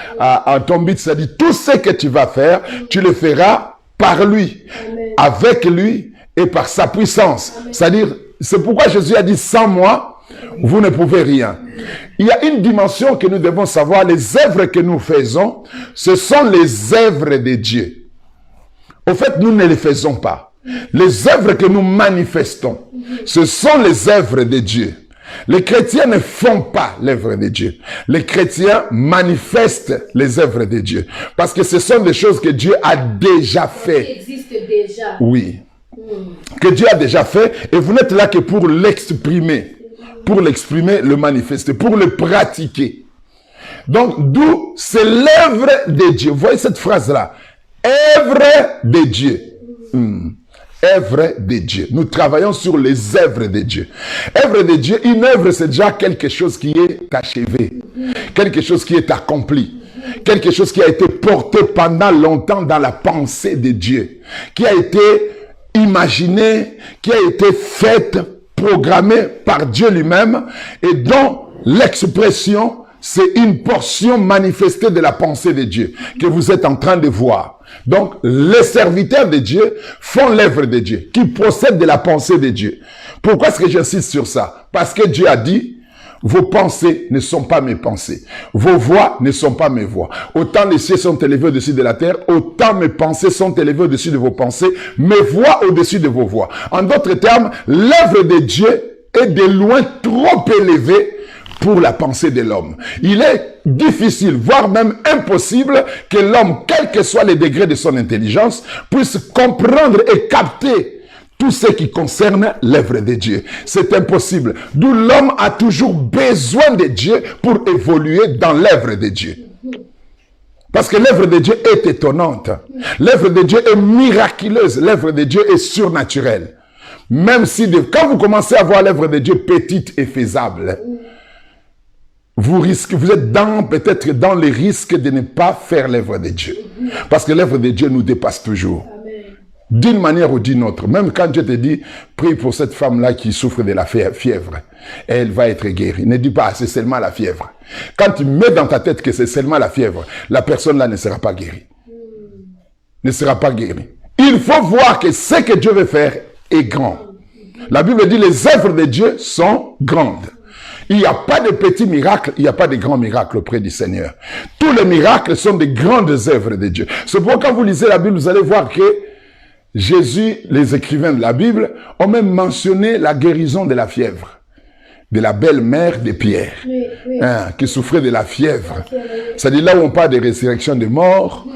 ton but, c'est-à-dire tout ce que tu vas faire, tu le feras par lui, avec lui et par sa puissance. C'est-à-dire, c'est pourquoi Jésus a dit, sans moi, vous ne pouvez rien. Il y a une dimension que nous devons savoir, les œuvres que nous faisons, ce sont les œuvres de Dieu. Au fait, nous ne les faisons pas. Les œuvres que nous manifestons, ce sont les œuvres de Dieu. Les chrétiens ne font pas l'œuvre de Dieu. Les chrétiens manifestent les œuvres de Dieu. Parce que ce sont des choses que Dieu a déjà fait. Qui existent déjà. Oui. Que Dieu a déjà fait. Et vous n'êtes là que pour l'exprimer. Pour l'exprimer, le manifester. Pour le pratiquer. Donc, d'où c'est l'œuvre de Dieu. Vous voyez cette phrase-là. Œuvre de Dieu. Œuvre de Dieu. Nous travaillons sur les œuvres de Dieu. Œuvre de Dieu, une œuvre, c'est déjà quelque chose qui est achevé. Quelque chose qui est accompli. Quelque chose qui a été porté pendant longtemps dans la pensée de Dieu. Qui a été imaginé, qui a été faite, programmée par Dieu lui-même et dont l'expression, c'est une portion manifestée de la pensée de Dieu que vous êtes en train de voir. Donc, les serviteurs de Dieu font l'œuvre de Dieu, qui procèdent de la pensée de Dieu. Pourquoi est-ce que j'insiste sur ça? Parce que Dieu a dit, vos pensées ne sont pas mes pensées. Vos voix ne sont pas mes voix. Autant les cieux sont élevés au-dessus de la terre, autant mes pensées sont élevées au-dessus de vos pensées, mes voix au-dessus de vos voix. En d'autres termes, l'œuvre de Dieu est de loin trop élevée pour la pensée de l'homme. Il est difficile, voire même impossible, que l'homme, quel que soit les degrés de son intelligence, puisse comprendre et capter tout ce qui concerne l'œuvre de Dieu. C'est impossible. D'où l'homme a toujours besoin de Dieu pour évoluer dans l'œuvre de Dieu. Parce que l'œuvre de Dieu est étonnante. L'œuvre de Dieu est miraculeuse. L'œuvre de Dieu est surnaturelle. Même si, quand vous commencez à voir l'œuvre de Dieu petite et faisable, vous êtes peut-être dans les risques de ne pas faire l'œuvre de Dieu. Parce que l'œuvre de Dieu nous dépasse toujours. D'une manière ou d'une autre. Même quand Dieu te dit, prie pour cette femme-là qui souffre de la fièvre. Elle va être guérie. Ne dis pas, c'est seulement la fièvre. Quand tu mets dans ta tête que c'est seulement la fièvre, la personne-là ne sera pas guérie. Ne sera pas guérie. Il faut voir que ce que Dieu veut faire est grand. La Bible dit, les œuvres de Dieu sont grandes. Il n'y a pas de petits miracles, il n'y a pas de grands miracles auprès du Seigneur. Tous les miracles sont des grandes œuvres de Dieu. C'est pourquoi quand vous lisez la Bible, vous allez voir que Jésus, les écrivains de la Bible, ont même mentionné la guérison de la fièvre. De la belle-mère de Pierre, qui souffrait de la fièvre. C'est-à-dire là où on parle de résurrection des morts,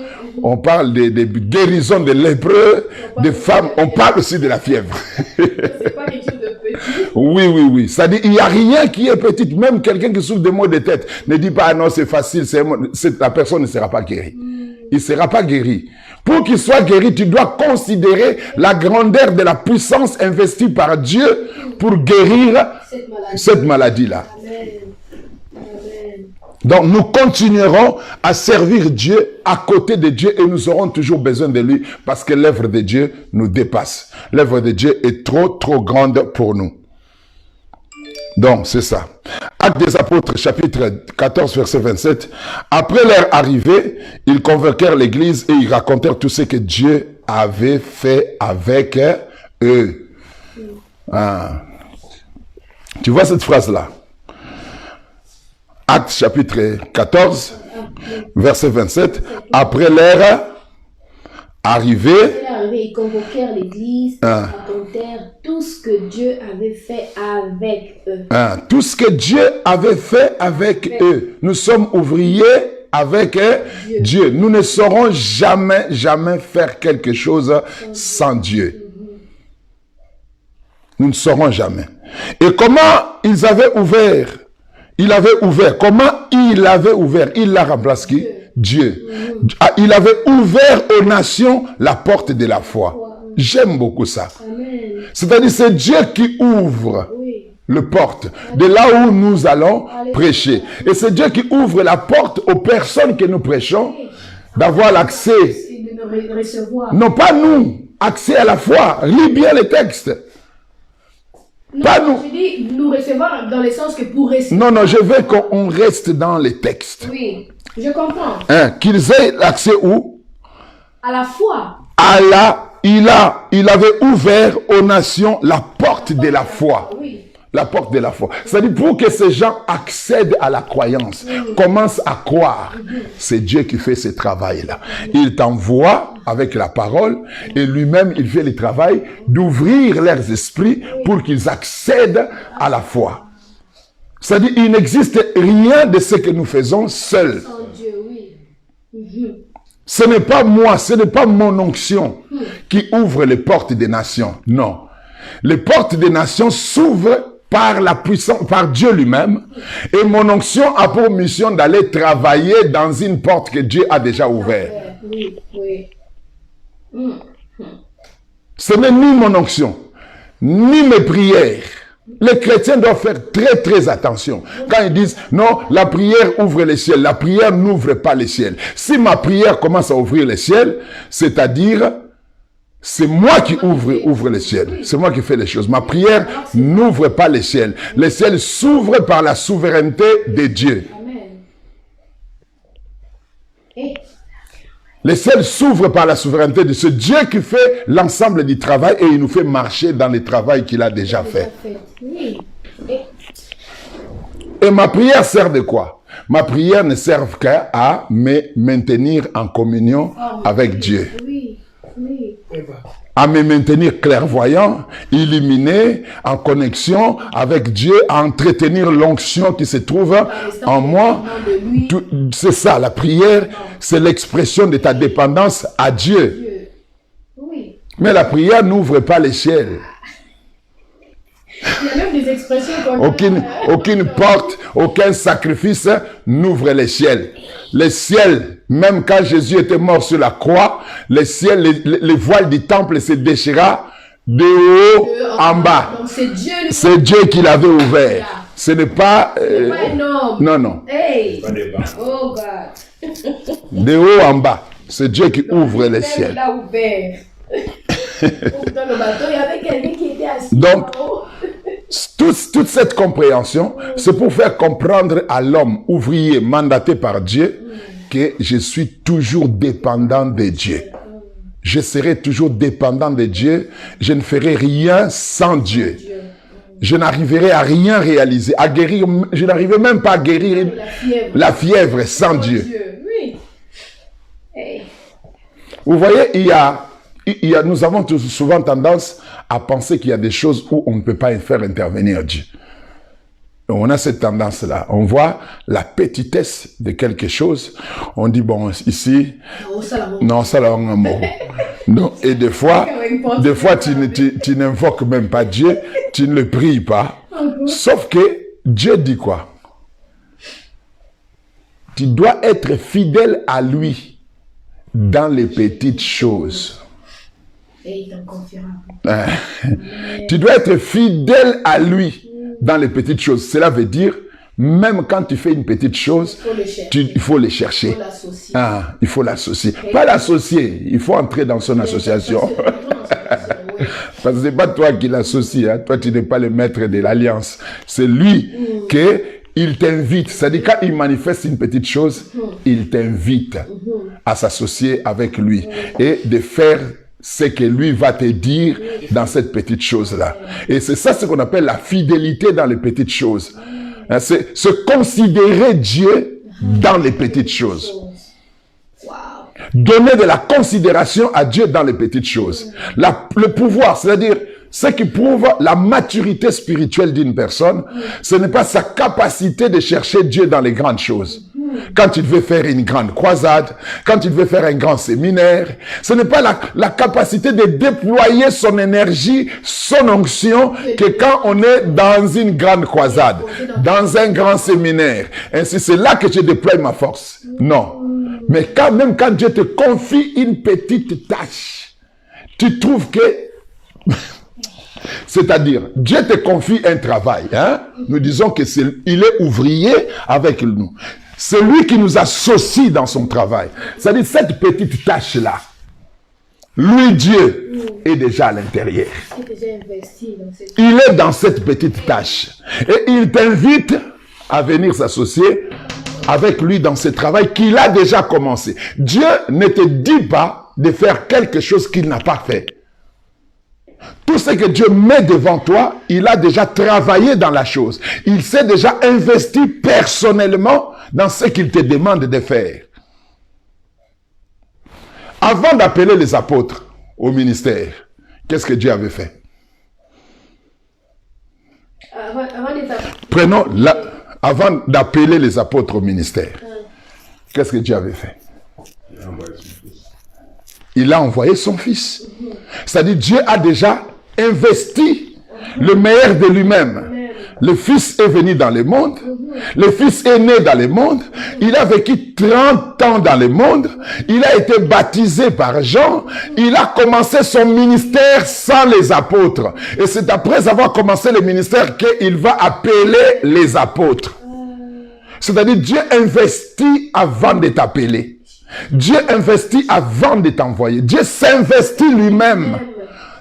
on parle de guérison des lépreux, des femmes, on parle aussi de la fièvre. C'est pas quelque chose de petit. Oui. C'est-à-dire, il n'y a rien qui est petit. Même quelqu'un qui souffre de maux de tête ne dit pas, ah non, c'est facile, la personne ne sera pas guérie. Il ne sera pas guéri. Pour qu'il soit guéri, tu dois considérer la grandeur de la puissance investie par Dieu pour guérir cette maladie-là. Donc, nous continuerons à servir Dieu à côté de Dieu et nous aurons toujours besoin de lui parce que l'œuvre de Dieu nous dépasse. L'œuvre de Dieu est trop grande pour nous. Donc, c'est ça. Actes des Apôtres, chapitre 14, verset 27. Après leur arrivée, ils convoquèrent l'église et ils racontèrent tout ce que Dieu avait fait avec eux. Ah. Tu vois cette phrase-là? Actes chapitre 14, verset 27. Après leur arrivée, ils convoquèrent l'église, racontèrent tout ce que Dieu avait fait avec eux. Tout ce que Dieu avait fait avec eux. Nous sommes ouvriers avec Dieu. Nous ne saurons jamais faire quelque chose sans Dieu. Nous ne saurons jamais. Et comment ils avaient ouvert? Il avait ouvert. Comment il avait ouvert? Il l'a remplacé qui? Dieu. Il avait ouvert aux nations la porte de la foi. J'aime beaucoup ça. C'est-à-dire c'est Dieu qui ouvre le porte de là où nous allons prêcher. Et c'est Dieu qui ouvre la porte aux personnes que nous prêchons d'avoir l'accès. Non pas nous. accès à la foi. Lis bien les textes. Non, Pas nous. je dis nous recevoir dans le sens que pour recevoir. Non, je veux qu'on reste dans les textes. Oui, je comprends. Hein, qu'ils aient accès où? À la foi. Il avait ouvert aux nations la porte de la foi. Oui. La porte de la foi. C'est-à-dire pour que ces gens accèdent à la croyance, commencent à croire. C'est Dieu qui fait ce travail-là. Il t'envoie avec la parole et lui-même, il fait le travail d'ouvrir leurs esprits pour qu'ils accèdent à la foi. C'est-à-dire il n'existe rien de ce que nous faisons seuls. Sans Dieu, oui. Ce n'est pas moi, ce n'est pas mon onction qui ouvre les portes des nations. Non. Les portes des nations s'ouvrent par la puissance, par Dieu lui-même. Et mon onction a pour mission d'aller travailler dans une porte que Dieu a déjà ouverte. Oui, oui. Ce n'est ni mon onction, ni mes prières. Les chrétiens doivent faire très très attention. Quand ils disent, non, la prière ouvre les ciels. La prière n'ouvre pas les ciels. Si ma prière commence à ouvrir les ciels, c'est-à-dire, c'est moi qui ouvre les ciels. C'est moi qui fais les choses. Ma prière n'ouvre pas les ciels. Les ciels s'ouvrent par la souveraineté de Dieu. Amen. Les ciels s'ouvrent par la souveraineté de ce Dieu qui fait l'ensemble du travail et il nous fait marcher dans le travail qu'il a déjà fait. Oui. Et ma prière sert de quoi? Ma prière ne sert qu'à me maintenir en communion avec Dieu. Oui, oui. À me maintenir clairvoyant, illuminé, en connexion avec Dieu, à entretenir l'onction qui se trouve en moi. C'est ça, la prière, c'est l'expression de ta dépendance à Dieu. Oui. Mais la prière n'ouvre pas les ciels. Il y a même des expressions comme Aucune porte, aucun sacrifice n'ouvre les ciels. Les ciels, même quand Jésus était mort sur la croix, les ciels, les voiles du temple se déchira de haut en bas. Donc c'est Dieu qui l'avait ouvert. Ce n'est pas... pas un homme. Non, non. Hey. Oh God. De haut en bas. C'est Dieu qui ouvre les ciels. Il a ouvert. Dans le bateau, il y avait quelqu'un qui était assis. Donc, toute cette compréhension, c'est pour faire comprendre à l'homme ouvrier mandaté par Dieu que je suis toujours dépendant de Dieu. Je serai toujours dépendant de Dieu. Je ne ferai rien sans Dieu. Je n'arriverai à rien réaliser, à guérir. Je n'arriverai même pas à guérir la fièvre sans Dieu. Oui. Hey. Vous voyez, nous avons souvent tendance à penser qu'il y a des choses où on ne peut pas faire intervenir Dieu. On a cette tendance-là. On voit la petitesse de quelque chose. On dit, bon, ici, non, ça là, on a mort. Non. Et des fois, tu n'invoques même pas Dieu, tu ne le pries pas. Sauf que Dieu dit quoi? Tu dois être fidèle à lui dans les petites choses. Et il t'en confiera. Tu dois être fidèle à lui dans les petites choses. Cela veut dire, même quand tu fais une petite chose, il faut les chercher. Il faut l'associer. Pas l'associer, il faut entrer dans son association. Parce que ce n'est pas toi qui l'associe. Toi, tu n'es pas le maître de l'alliance. C'est lui qu'il t'invite. C'est-à-dire, quand il manifeste une petite chose, il t'invite à s'associer avec lui et de faire ce que lui va te dire dans cette petite chose-là. Et c'est ça ce qu'on appelle la fidélité dans les petites choses. C'est se considérer Dieu dans les petites choses. Donner de la considération à Dieu dans les petites choses. Le pouvoir, c'est-à-dire ce qui prouve la maturité spirituelle d'une personne, ce n'est pas sa capacité de chercher Dieu dans les grandes choses. Quand il veut faire une grande croisade, quand il veut faire un grand séminaire, ce n'est pas la capacité de déployer son énergie, son onction, que quand on est dans une grande croisade, dans un grand séminaire. Ainsi, c'est là que je déploie ma force. Non. Mais même quand Dieu te confie une petite tâche, tu trouves que... C'est-à-dire, Dieu te confie un travail. Nous disons que il est ouvrier avec nous. C'est lui qui nous associe dans son travail. C'est-à-dire, cette petite tâche-là, Lui, Dieu, est déjà à l'intérieur. Il est dans cette petite tâche. Et il t'invite à venir s'associer avec lui dans ce travail qu'il a déjà commencé. Dieu ne te dit pas de faire quelque chose qu'il n'a pas fait. Tout ce que Dieu met devant toi, il a déjà travaillé dans la chose. Il s'est déjà investi personnellement dans ce qu'il te demande de faire. Avant d'appeler les apôtres au ministère, qu'est-ce que Dieu avait fait? Prenons avant d'appeler les apôtres au ministère, qu'est-ce que Dieu avait fait? Il a envoyé son fils. C'est-à-dire Dieu a déjà investi le meilleur de lui-même. Le fils est venu dans le monde. Le fils est né dans le monde. Il a vécu 30 ans dans le monde. Il a été baptisé par Jean. Il a commencé son ministère sans les apôtres. Et c'est après avoir commencé le ministère qu'il va appeler les apôtres. C'est-à-dire Dieu investit avant de t'appeler. Dieu investit avant de t'envoyer. Dieu s'investit lui-même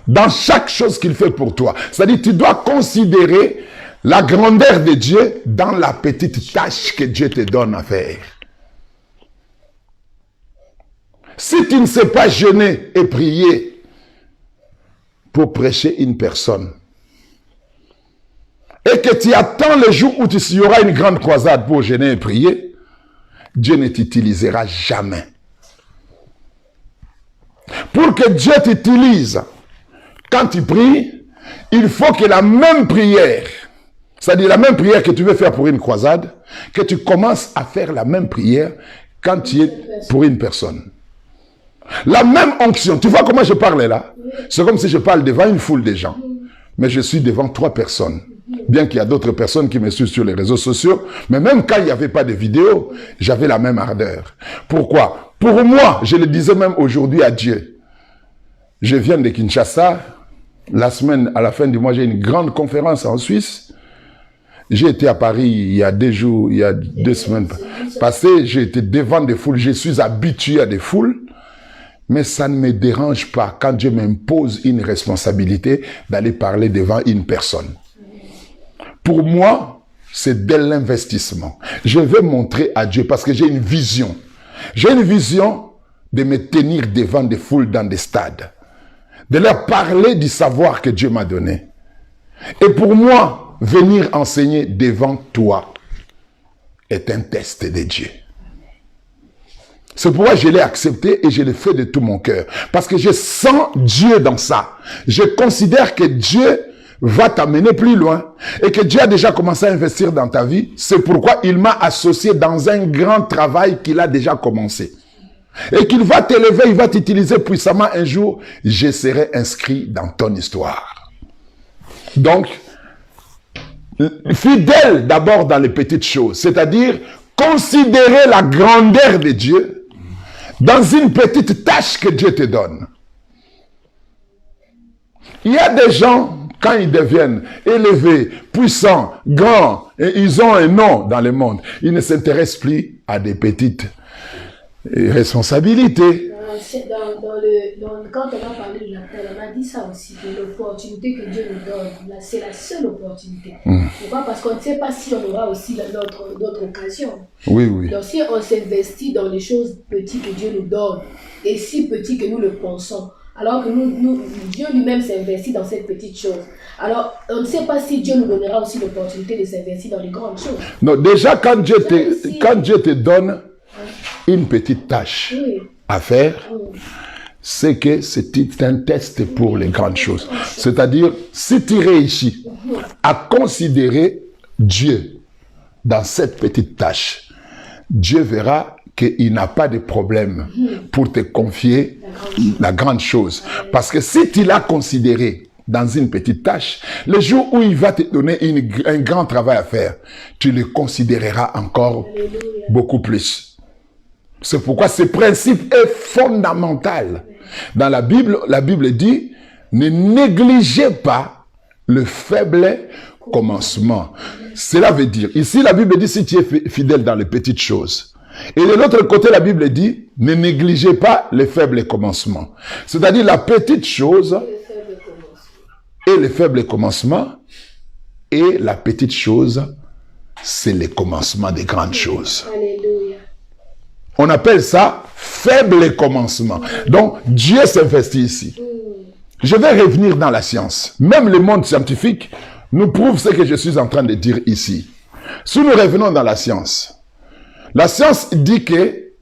dans chaque chose qu'il fait pour toi. C'est-à-dire tu dois considérer la grandeur de Dieu dans la petite tâche que Dieu te donne à faire. Si tu ne sais pas jeûner et prier pour prêcher une personne, et que tu attends le jour où il y aura une grande croisade pour jeûner et prier, Dieu ne t'utilisera jamais. Pour que Dieu t'utilise, quand tu pries, il faut que la même prière, c'est-à-dire la même prière que tu veux faire pour une croisade, que tu commences à faire la même prière quand tu es pour une personne. La même onction. Tu vois comment je parle là? C'est comme si je parle devant une foule de gens. Mais je suis devant 3 personnes. Bien qu'il y a d'autres personnes qui me suivent sur les réseaux sociaux, mais même quand il n'y avait pas de vidéo, j'avais la même ardeur. Pourquoi? Pour moi, je le disais même aujourd'hui à Dieu. Je viens de Kinshasa. La semaine, à la fin du mois, j'ai une grande conférence en Suisse. J'ai été à Paris il y a 2 jours, il y a 2 semaines passées. J'ai été devant des foules. Je suis habitué à des foules. Mais ça ne me dérange pas quand Dieu m'impose une responsabilité d'aller parler devant une personne. Pour moi, c'est de l'investissement. Je vais montrer à Dieu parce que j'ai une vision. J'ai une vision de me tenir devant des foules dans des stades. De leur parler du savoir que Dieu m'a donné. Et pour moi, venir enseigner devant toi est un test de Dieu. C'est pourquoi je l'ai accepté et je l'ai fait de tout mon cœur. Parce que je sens Dieu dans ça. Je considère que Dieu va t'amener plus loin et que Dieu a déjà commencé à investir dans ta vie. C'est pourquoi il m'a associé dans un grand travail qu'il a déjà commencé. Et qu'il va t'élever, il va t'utiliser puissamment un jour. Je serai inscrit dans ton histoire. Donc, fidèle d'abord dans les petites choses. C'est-à-dire, considérer la grandeur de Dieu dans une petite tâche que Dieu te donne. Il y a des gens, quand ils deviennent élevés, puissants, grands, et ils ont un nom dans le monde, ils ne s'intéressent plus à des petites responsabilités. Quand on a parlé de l'appel, on a dit ça aussi, que l'opportunité que Dieu nous donne, c'est la seule opportunité. Pourquoi? Parce qu'on ne sait pas si on aura aussi d'autres occasions. Oui, oui. Donc si on s'investit dans les choses petites que Dieu nous donne, et si petites que nous le pensons, alors que Dieu lui-même s'investit dans cette petite chose. Alors, on ne sait pas si Dieu nous donnera aussi l'opportunité de s'investir dans les grandes choses. Non, déjà, quand Dieu te donne une petite tâche à faire, c'est que c'est un test pour les grandes choses. C'est-à-dire, si tu réussis à considérer Dieu dans cette petite tâche, Dieu verra qu'il n'a pas de problème pour te confier la grande chose. Parce que si tu l'as considéré dans une petite tâche, le jour où il va te donner un grand travail à faire, tu le considéreras encore beaucoup plus. C'est pourquoi ce principe est fondamental. Dans la Bible dit, ne négligez pas le faible commencement. Cela veut dire, ici la Bible dit, si tu es fidèle dans les petites choses, Et de l'autre côté, la Bible dit, ne négligez pas les faibles commencements. C'est-à-dire la petite chose et les faibles commencements. Et la petite chose, c'est le commencement des grandes choses. Alléluia. On appelle ça faible commencement. Donc, Dieu s'investit ici. Je vais revenir dans la science. Même le monde scientifique nous prouve ce que je suis en train de dire ici. Si nous revenons dans la science dit que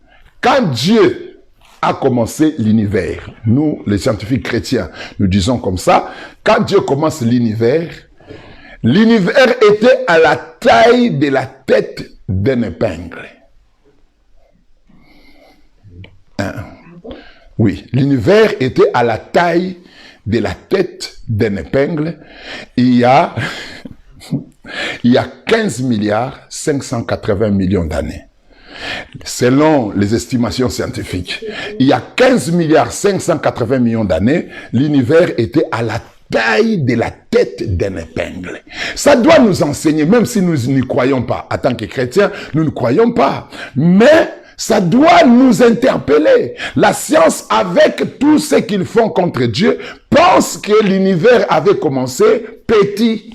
quand Dieu a commencé l'univers, nous, les scientifiques chrétiens, nous disons comme ça, quand Dieu commence l'univers était à la taille de la tête d'une épingle. Oui, l'univers était à la taille de la tête d'une épingle. Il y a 15 milliards 580 millions d'années. Selon les estimations scientifiques, il y a 15 milliards 580 millions d'années, l'univers était à la taille de la tête d'une épingle. Ça doit nous enseigner, même si nous n'y croyons pas. En tant que chrétiens, nous ne croyons pas. Mais ça doit nous interpeller. La science, avec tout ce qu'ils font contre Dieu, pense que l'univers avait commencé petit.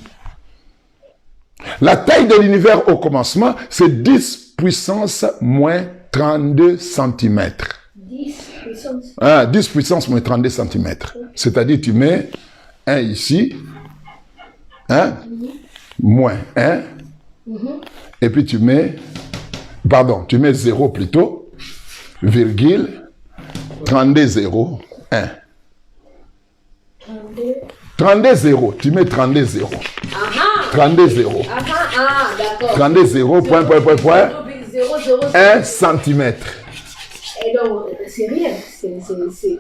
La taille de l'univers au commencement, c'est 10 puissance moins 32 cm. 10 puissance. 10 puissance moins 32 cm. C'est-à-dire, tu mets 1 ici, moins 1, et puis tu mets 0 plutôt, virgule, 32 0, 1. 32 0, tu mets 32 0. 32 0. D'accord. 32 0, point, 1 cm. Et donc, c'est rien. C'est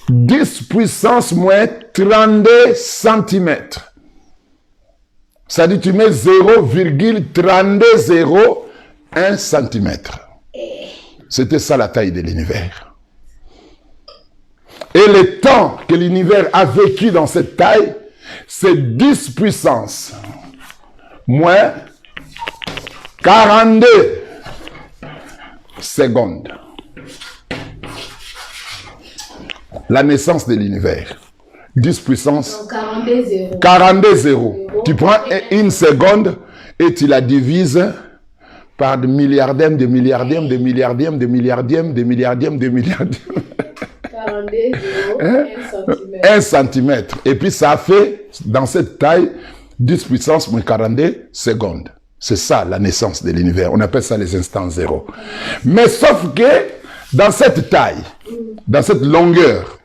10 puissance moins 32 cm. Ça dit, tu mets 0,32 0, 1 cm. C'était ça la taille de l'univers. Et le temps que l'univers a vécu dans cette taille, c'est 10 puissance moins 42 secondes. La naissance de l'univers. 10 puissance 42 zéros. Tu prends une seconde et tu la divises par de milliardièmes, de milliardièmes, de milliardièmes, de milliardièmes, de milliardièmes, de milliardièmes. 42 0, 1 cm. Et puis ça fait, dans cette taille, 10 puissance moins 42 secondes. C'est ça la naissance de l'univers. On appelle ça les instants zéro. Mais sauf que, dans cette taille, dans cette longueur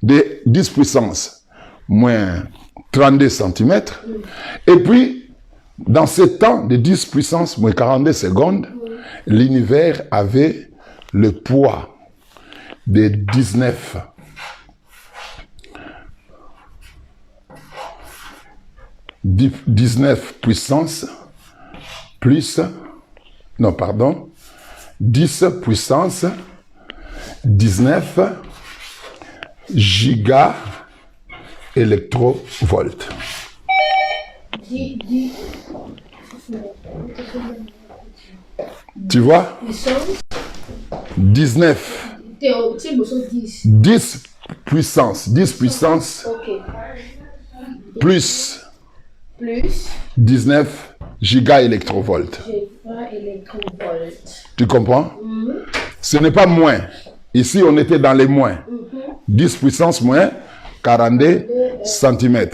de 10 puissance moins 32 cm, et puis, dans ce temps de 10 puissance moins 42 secondes, l'univers avait le poids de 19 puissance plus, 10 puissance 19 giga électrovolts. Tu vois? 19. 10 puissance plus 19 giga électrovolts. Tu comprends? Ce n'est pas moins. Ici, on était dans les moins. 10 puissance moins 42 cm.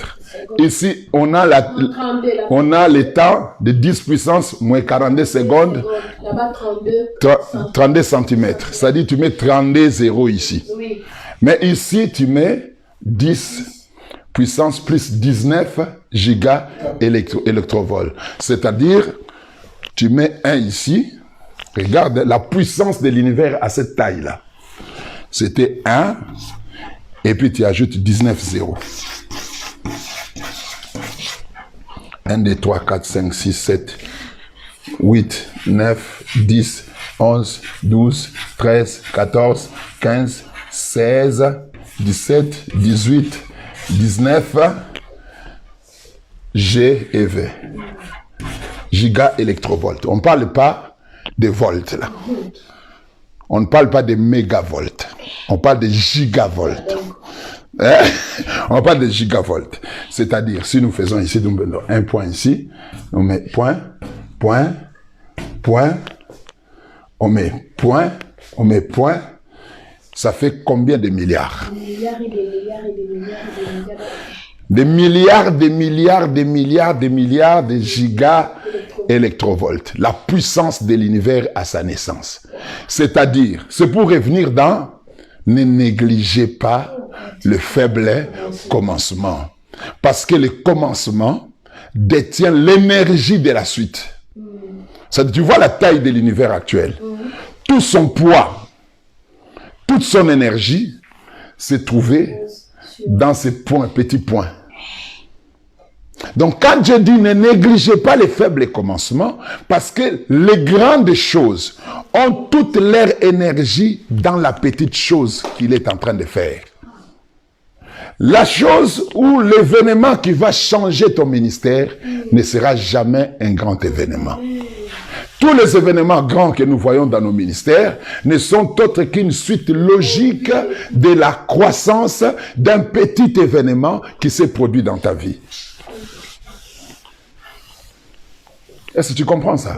Ici, on a le temps de 10 puissance moins 42 secondes. 32 cm. C'est-à-dire, tu mets 32 zéros ici. Mais ici, tu mets 10 puissance plus 19 giga électrovolts. C'est-à-dire, tu mets 1 ici. Regarde la puissance de l'univers à cette taille-là. C'était 1. Et puis tu ajoutes 19 zéros. 1, 2, 3, 4, 5, 6, 7, 8, 9, 10, 11, 12, 13, 14, 15, 16, 17, 18, 19, G et V. Giga électrovolts. On ne parle pas des volts là. On ne parle pas de mégavolts. On parle de gigavolts. On parle de gigavolts. C'est-à-dire, si nous faisons ici, un point ici, on met point, point, point, on met point, ça fait combien de milliards? Des milliards et des milliards et des milliards et des milliards. Des milliards, des milliards, des milliards, des milliards de giga électrovolts. La puissance de l'univers à sa naissance. C'est-à-dire, c'est pour revenir dans ne négligez pas le faible commencement. Parce que le commencement détient l'énergie de la suite. Tu vois la taille de l'univers actuel. Tout son poids, toute son énergie s'est trouvée dans ces petits points. Donc quand Dieu dit ne négligez pas les faibles commencements, parce que les grandes choses ont toute leur énergie dans la petite chose qu'il est en train de faire. La chose ou l'événement qui va changer ton ministère ne sera jamais un grand événement. Tous les événements grands que nous voyons dans nos ministères ne sont autres qu'une suite logique de la croissance d'un petit événement qui s'est produit dans ta vie. Est-ce que tu comprends ça?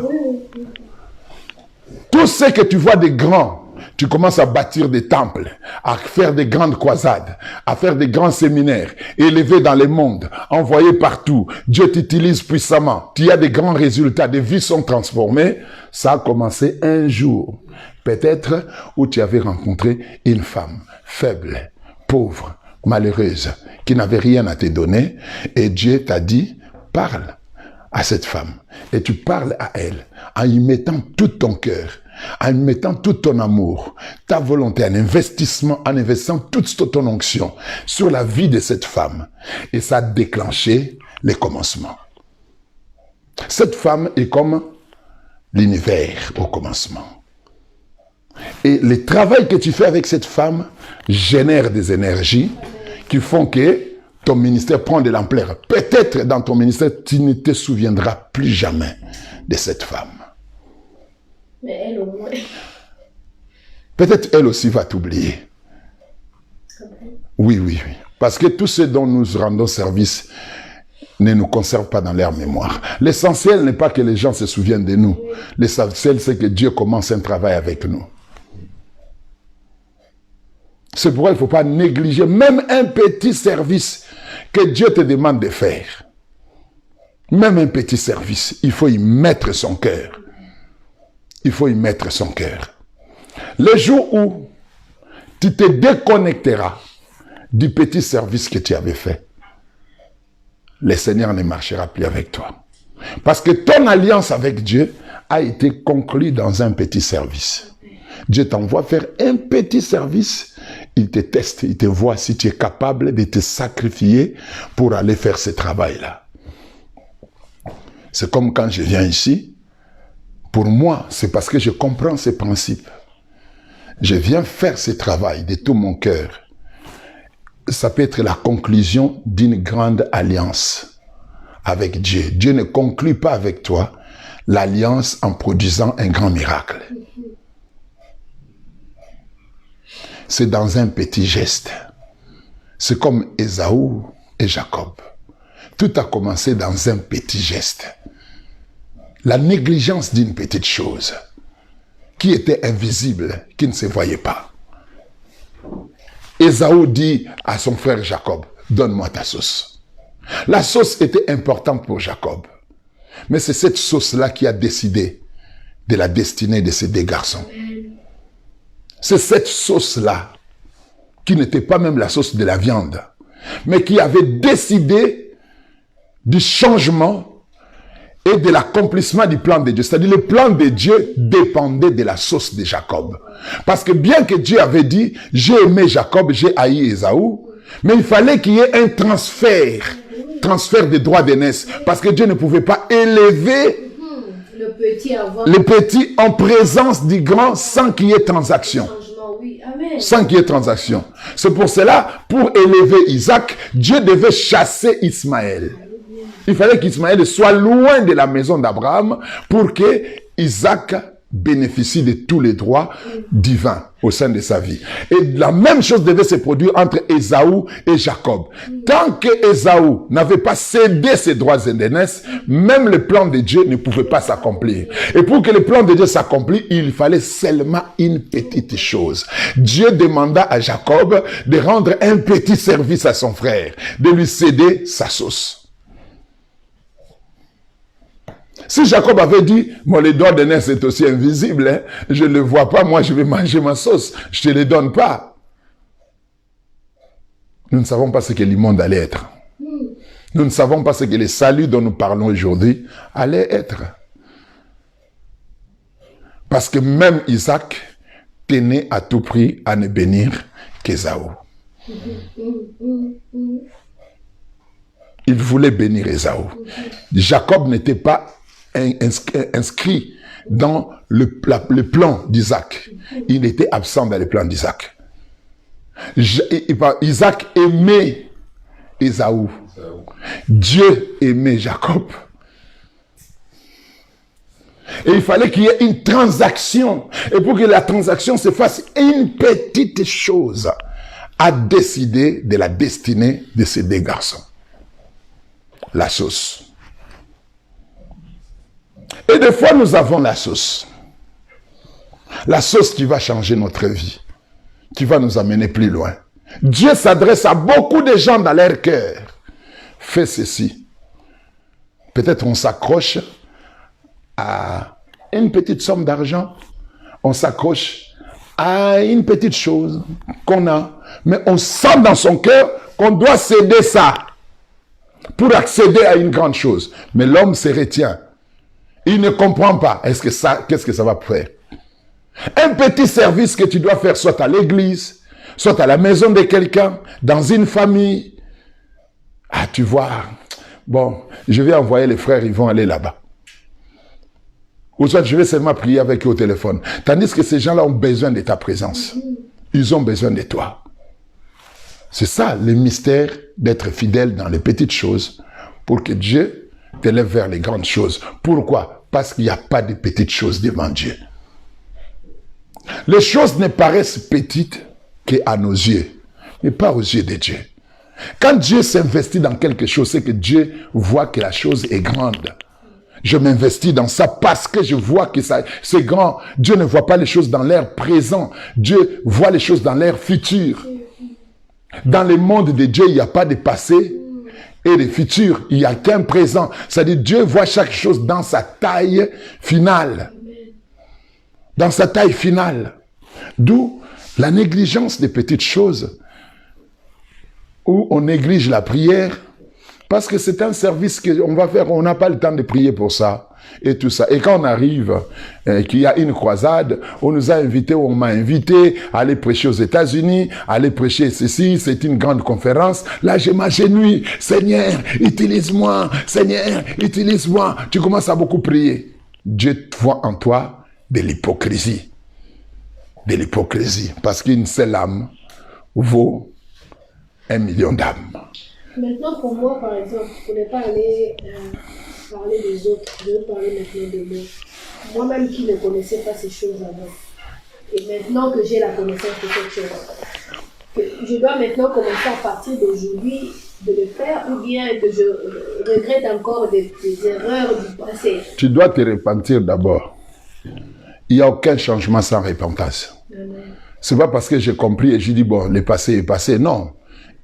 Tout ce que tu vois de grand, tu commences à bâtir des temples, à faire des grandes croisades, à faire des grands séminaires, élevés dans le monde, envoyés partout. Dieu t'utilise puissamment. Tu as des grands résultats, des vies sont transformées. Ça a commencé un jour, peut-être, où tu avais rencontré une femme faible, pauvre, malheureuse, qui n'avait rien à te donner. Et Dieu t'a dit, parle à cette femme. Et tu parles à elle en y mettant tout ton cœur, en y mettant tout ton amour, ta volonté, en investissant toute ton onction sur la vie de cette femme. Et ça a déclenché les commencements. Cette femme est comme l'univers au commencement. Et le travail que tu fais avec cette femme génère des énergies qui font que ton ministère prend de l'ampleur. Peut-être dans ton ministère, tu ne te souviendras plus jamais de cette femme. Mais elle au moins. Peut-être elle aussi va t'oublier. Oui. Parce que tout ce dont nous rendons service ne nous conserve pas dans leur mémoire. L'essentiel n'est pas que les gens se souviennent de nous. L'essentiel, c'est que Dieu commence un travail avec nous. C'est pourquoi il ne faut pas négliger même un petit service que Dieu te demande de faire. Même un petit service, il faut y mettre son cœur. Il faut y mettre son cœur. Le jour où tu te déconnecteras du petit service que tu avais fait, le Seigneur ne marchera plus avec toi. Parce que ton alliance avec Dieu a été conclue dans un petit service. Dieu t'envoie faire un petit service. Il te teste, il te voit si tu es capable de te sacrifier pour aller faire ce travail-là. C'est comme quand je viens ici. Pour moi, c'est parce que je comprends ces principes. Je viens faire ce travail de tout mon cœur. Ça peut être la conclusion d'une grande alliance avec Dieu. Dieu ne conclut pas avec toi l'alliance en produisant un grand miracle. C'est dans un petit geste. C'est comme Ésaü et Jacob. Tout a commencé dans un petit geste. La négligence d'une petite chose qui était invisible, qui ne se voyait pas. Ésaü dit à son frère Jacob, donne-moi ta sauce. La sauce était importante pour Jacob. Mais c'est cette sauce-là qui a décidé de la destinée de ces deux garçons. C'est cette sauce-là, qui n'était pas même la sauce de la viande, mais qui avait décidé du changement et de l'accomplissement du plan de Dieu. C'est-à-dire le plan de Dieu dépendait de la sauce de Jacob. Parce que bien que Dieu avait dit, j'ai aimé Jacob, j'ai haï Ésaü, mais il fallait qu'il y ait un transfert des droits d'aînesse. Parce que Dieu ne pouvait pas élever le petit en présence du grand sans qu'il y ait transaction. Sans qu'il y ait transaction. C'est pour cela, pour élever Isaac, Dieu devait chasser Ismaël. Il fallait qu'Ismaël soit loin de la maison d'Abraham pour que Isaac bénéficie de tous les droits divins au sein de sa vie. Et la même chose devait se produire entre Ésaü et Jacob. Tant que Ésaü n'avait pas cédé ses droits d'aînesse, même le plan de Dieu ne pouvait pas s'accomplir. Et pour que le plan de Dieu s'accomplisse, il fallait seulement une petite chose. Dieu demanda à Jacob de rendre un petit service à son frère, de lui céder sa sauce. Si Jacob avait dit, moi les doigts d'aînesse est aussi invisible, hein, je ne le vois pas, moi je vais manger ma sauce, je ne te les donne pas. Nous ne savons pas ce que le monde allait être. Nous ne savons pas ce que le salut dont nous parlons aujourd'hui allait être. Parce que même Isaac tenait à tout prix à ne bénir qu'Ésaü. Il voulait bénir Ésaü. Jacob n'était pas inscrit dans le plan d'Isaac. Il était absent dans le plan d'Isaac. Isaac aimait Ésaü. Dieu aimait Jacob. Et il fallait qu'il y ait une transaction. Et pour que la transaction se fasse, une petite chose a décidé de la destinée de ces deux garçons. La sauce. Et des fois, nous avons la sauce. La sauce qui va changer notre vie, qui va nous amener plus loin. Dieu s'adresse à beaucoup de gens dans leur cœur. Fais ceci. Peut-être on s'accroche à une petite somme d'argent. On s'accroche à une petite chose qu'on a. Mais on sent dans son cœur qu'on doit céder ça pour accéder à une grande chose. Mais l'homme se retient. Il ne comprend pas. Qu'est-ce que ça va faire? Un petit service que tu dois faire soit à l'église, soit à la maison de quelqu'un, dans une famille. Ah, tu vois, bon, je vais envoyer les frères, ils vont aller là-bas. Ou soit je vais seulement prier avec eux au téléphone. Tandis que ces gens-là ont besoin de ta présence. Ils ont besoin de toi. C'est ça le mystère d'être fidèle dans les petites choses pour que Dieu t'élève vers les grandes choses. Pourquoi? Parce qu'il n'y a pas de petites choses devant Dieu. Les choses ne paraissent petites qu'à nos yeux, mais pas aux yeux de Dieu. Quand Dieu s'investit dans quelque chose, c'est que Dieu voit que la chose est grande. Je m'investis dans ça parce que je vois que ça, c'est grand. Dieu ne voit pas les choses dans l'air présent. Dieu voit les choses dans l'air futur. Dans le monde de Dieu, il n'y a pas de passé et de futur. Il n'y a qu'un présent. C'est-à-dire Dieu voit chaque chose dans sa taille finale. Dans sa taille finale. D'où la négligence des petites choses. Où on néglige la prière. Parce que c'est un service qu'on va faire. On n'a pas le temps de prier pour ça. Et tout ça. Et quand on arrive, qu'il y a une croisade, on nous a invités, on m'a invité à aller prêcher aux États-Unis, à aller prêcher ceci, c'est une grande conférence. Là, je m'agenouille. Seigneur, utilise-moi. Seigneur, utilise-moi. Tu commences à beaucoup prier. Dieu voit en toi de l'hypocrisie. De l'hypocrisie. Parce qu'une seule âme vaut 1 million d'âmes. Maintenant, pour moi, par exemple, pour ne pas aller parler des autres, je veux parler maintenant de moi. Moi-même qui ne connaissais pas ces choses avant. Et maintenant que j'ai la connaissance de cette chose, que je dois maintenant commencer à partir d'aujourd'hui de le faire, ou bien que je regrette encore des erreurs du passé. Tu dois te repentir d'abord. Il n'y a aucun changement sans repentance. C'est pas parce que j'ai compris et j'ai dit, bon, le passé est passé. Non.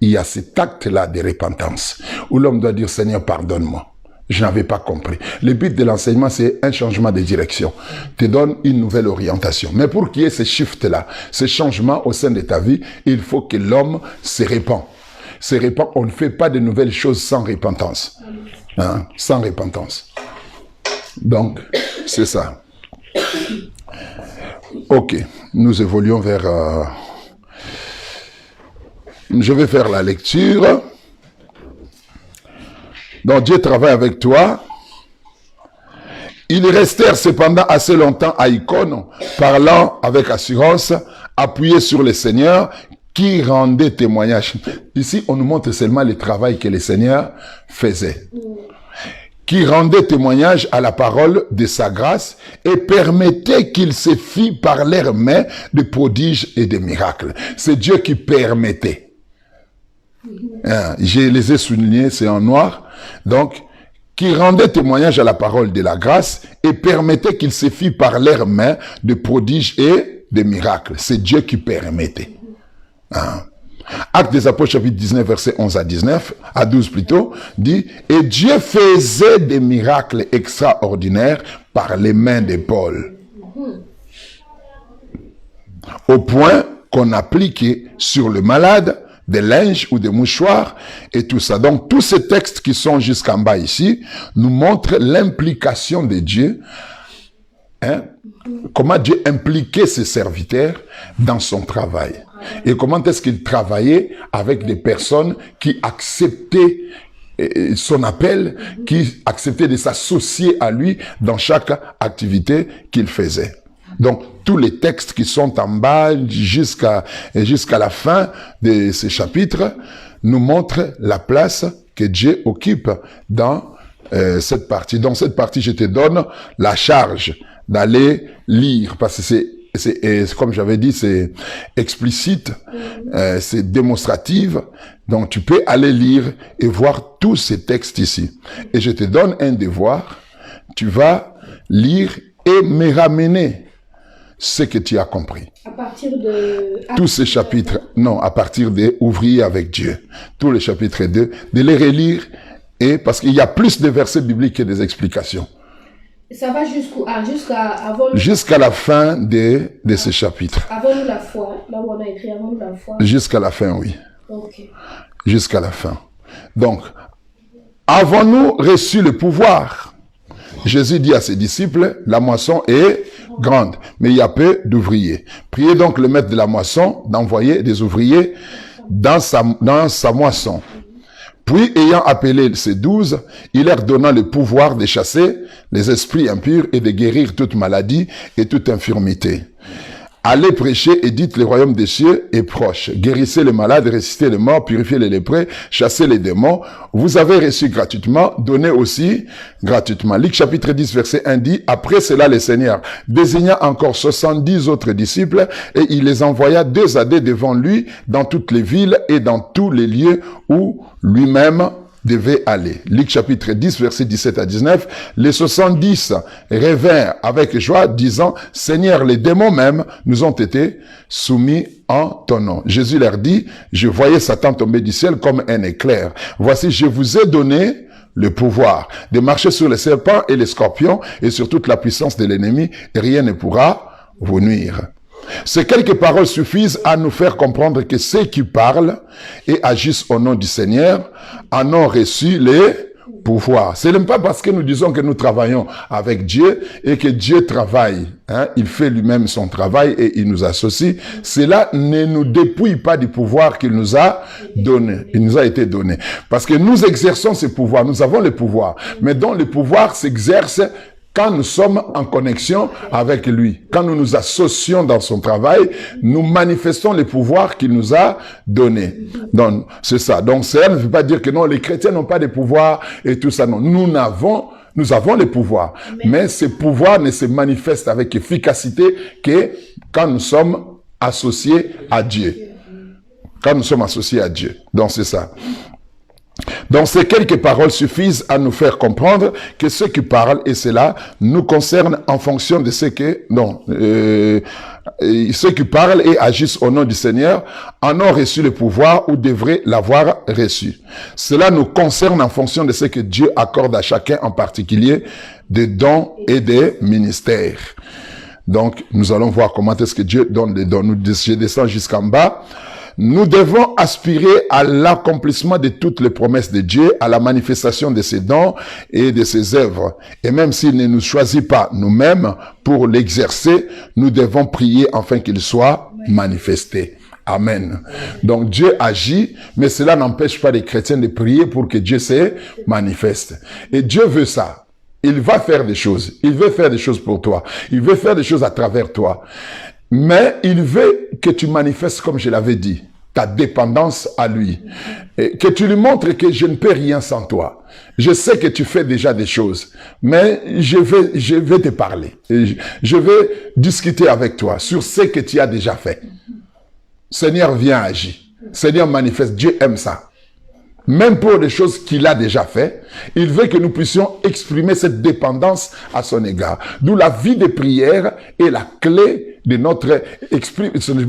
Il y a cet acte-là de repentance où l'homme doit dire, Seigneur, pardonne-moi. Je n'avais pas compris. Le but de l'enseignement, c'est un changement de direction. Te donne une nouvelle orientation. Mais pour qu'il y ait ce shift-là, ce changement au sein de ta vie, il faut que l'homme se répand. Se répand. On ne fait pas de nouvelles choses sans repentance. Hein? Sans repentance. Donc, c'est ça. Ok. Nous évoluons vers... Je vais faire la lecture. Donc Dieu travaille avec toi. Ils restèrent cependant assez longtemps à Icône, parlant avec assurance, appuyés sur le Seigneur, qui rendait témoignage. Ici, on nous montre seulement le travail que le Seigneur faisait. qui rendait témoignage à la parole de sa grâce et permettait qu'il se fît par leurs mains des prodiges et des miracles. C'est Dieu qui permettait. Je les ai soulignés, c'est en noir. Donc, qui rendait témoignage à la parole de la grâce et permettait qu'il se fît par leurs mains des prodiges et des miracles. C'est Dieu qui permettait. Actes des Apôtres, chapitre 19, versets 11 à 12 plutôt, dit « Et Dieu faisait des miracles extraordinaires par les mains de Paul. Au point qu'on appliquait sur le malade des linges ou des mouchoirs et tout ça. » Donc, tous ces textes qui sont jusqu'en bas ici nous montrent l'implication de Dieu. Comment Dieu impliquait ses serviteurs dans son travail. Et comment est-ce qu'il travaillait avec des personnes qui acceptaient son appel, qui acceptaient de s'associer à lui dans chaque activité qu'il faisait. Donc, tous les textes qui sont en bas jusqu'à la fin de ces chapitres nous montrent la place que Dieu occupe dans cette partie. Dans cette partie, je te donne la charge d'aller lire, parce que c'est comme j'avais dit, c'est explicite, c'est démonstratif. Donc, tu peux aller lire et voir tous ces textes ici. Et je te donne un devoir. Tu vas lire et me ramener ce que tu as compris. À partir de... Tous ces chapitres, non, à partir des ouvriers avec Dieu. Tous les chapitres 2, de les relire, et parce qu'il y a plus de versets bibliques que des explications. Ça va jusqu'à la fin de ces chapitres. Avant la foi, là où on a écrit avant la foi. Jusqu'à la fin, oui. Okay. Jusqu'à la fin. Donc, avons-nous reçu le pouvoir? Jésus dit à ses disciples, la moisson est grande, mais il y a peu d'ouvriers. Priez donc le maître de la moisson d'envoyer des ouvriers dans sa moisson. Puis, ayant appelé ces 12, il leur donna le pouvoir de chasser les esprits impurs et de guérir toute maladie et toute infirmité. Allez prêcher et dites le royaume des cieux est proche. Guérissez les malades, ressuscitez les morts, purifiez les lépreux, chassez les démons. Vous avez reçu gratuitement, donnez aussi gratuitement. Luc chapitre 10 verset 1 dit, après cela le Seigneur désigna encore 70 autres disciples et il les envoya 2 à 2 devant lui dans toutes les villes et dans tous les lieux où lui-même devait aller. Luc chapitre 10, verset 17 à 19. Les 70 revinrent avec joie, disant, Seigneur, les démons même nous ont été soumis en ton nom. Jésus leur dit, je voyais Satan tomber du ciel comme un éclair. Voici, je vous ai donné le pouvoir de marcher sur les serpents et les scorpions et sur toute la puissance de l'ennemi, et rien ne pourra vous nuire. Ces quelques paroles suffisent à nous faire comprendre que ceux qui parlent et agissent au nom du Seigneur en ont reçu les pouvoirs. Ce n'est pas parce que nous disons que nous travaillons avec Dieu et que Dieu travaille. Il fait lui-même son travail et il nous associe. Cela ne nous dépouille pas du pouvoir qu'il nous a donné. Il nous a été donné. Parce que nous exerçons ce pouvoir. Nous avons le pouvoir. Mais dont le pouvoir s'exerce quand nous sommes en connexion avec lui, quand nous nous associons dans son travail, nous manifestons les pouvoirs qu'il nous a donnés. Donc, c'est ça. Donc, ça ne veut pas dire que non, les chrétiens n'ont pas de pouvoir et tout ça. Non, nous avons les pouvoirs. Mais ces pouvoirs ne se manifestent avec efficacité que quand nous sommes associés à Dieu. Quand nous sommes associés à Dieu. Donc, c'est ça. Donc, ces quelques paroles suffisent à nous faire comprendre que ceux qui parlent, et cela nous concerne en fonction de ce que, ceux qui parlent et agissent au nom du Seigneur en ont reçu le pouvoir ou devraient l'avoir reçu. Cela nous concerne en fonction de ce que Dieu accorde à chacun en particulier des dons et des ministères. Donc, nous allons voir comment est-ce que Dieu donne des dons. Je descends jusqu'en bas. Nous devons aspirer à l'accomplissement de toutes les promesses de Dieu, à la manifestation de ses dons et de ses œuvres. Et même s'il ne nous choisit pas nous-mêmes pour l'exercer, nous devons prier afin qu'il soit manifesté. Amen. Donc Dieu agit, mais cela n'empêche pas les chrétiens de prier pour que Dieu se manifeste. Et Dieu veut ça. Il va faire des choses. Il veut faire des choses pour toi. Il veut faire des choses à travers toi. Mais il veut que tu manifestes comme je l'avais dit. ta dépendance à lui. Et que tu lui montres que je ne peux rien sans toi. Je sais que tu fais déjà des choses, mais je vais te parler. Je vais discuter avec toi sur ce que tu as déjà fait. Seigneur, viens agir. Seigneur, manifeste. Dieu aime ça. Même pour les choses qu'il a déjà fait, il veut que nous puissions exprimer cette dépendance à son égard. D'où la vie de prière est la clé de notre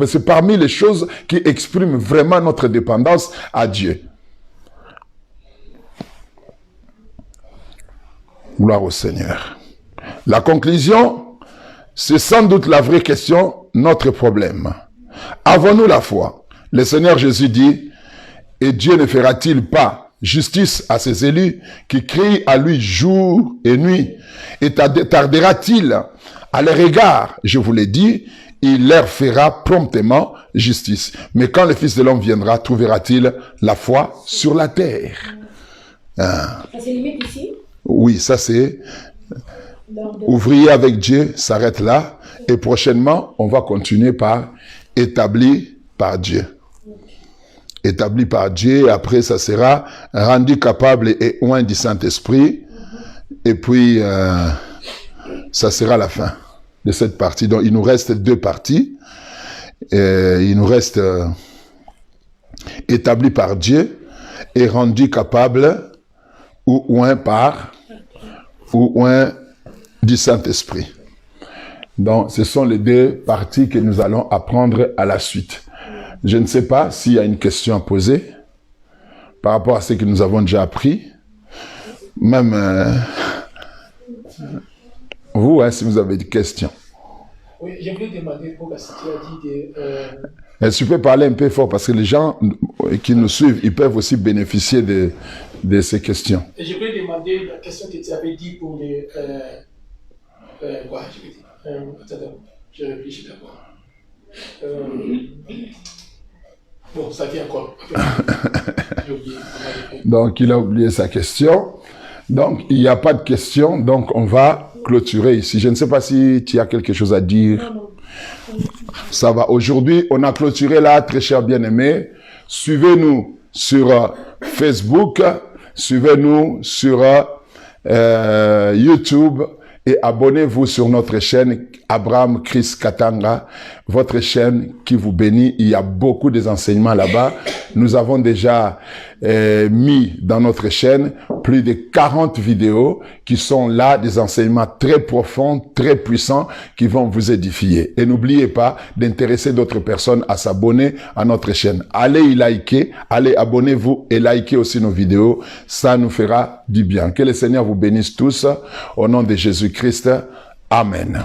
c'est parmi les choses qui expriment vraiment notre dépendance à Dieu. Gloire au Seigneur. La conclusion, c'est sans doute la vraie question, notre problème. Avons-nous la foi? Le Seigneur Jésus dit, et Dieu ne fera-t-il pas justice à ses élus qui crient à lui jour et nuit? Et tardera-t-il à leur égard? Je vous l'ai dit, il leur fera promptement justice. Mais quand le Fils de l'homme viendra, trouvera-t-il la foi sur la terre? Ça se limite ici? Oui, ça c'est... Ouvrier avec Dieu s'arrête là. Et prochainement, on va continuer par établi par Dieu. Établi par Dieu, après ça sera rendu capable et oint du Saint-Esprit. Et puis, ça sera la fin de cette partie. Donc, il nous reste 2 parties. Il nous reste établi par Dieu et rendu capable ou oint du Saint-Esprit. Donc, ce sont les 2 parties que nous allons apprendre à la suite. Je ne sais pas s'il y a une question à poser par rapport à ce que nous avons déjà appris. Même vous, si vous avez des questions. Oui, je voulais demander pour ce que tu as dit Est-ce que tu peux parler un peu fort parce que les gens qui nous suivent, ils peuvent aussi bénéficier de ces questions. Et je voulais demander la question que tu avais dit pour les... quoi, je vais dire. Attends, je réfléchis d'abord. Bon, ça vient encore. J'ai oublié. Donc, il a oublié sa question. Donc, il n'y a pas de question. Donc, on va clôturer ici. Je ne sais pas si tu as quelque chose à dire. Ça va. Aujourd'hui, on a clôturé là, très cher bien-aimé. Suivez-nous sur Facebook. Suivez-nous sur YouTube. Et abonnez-vous sur notre chaîne Abraham Chris Katanga, votre chaîne qui vous bénit. Il y a beaucoup d'enseignements là-bas. Nous avons déjà mis dans notre chaîne plus de 40 vidéos qui sont là, des enseignements très profonds, très puissants, qui vont vous édifier. Et n'oubliez pas d'intéresser d'autres personnes à s'abonner à notre chaîne. Allez y liker, allez abonnez-vous et likez aussi nos vidéos. Ça nous fera du bien. Que le Seigneur vous bénisse tous. Au nom de Jésus-Christ. Amen.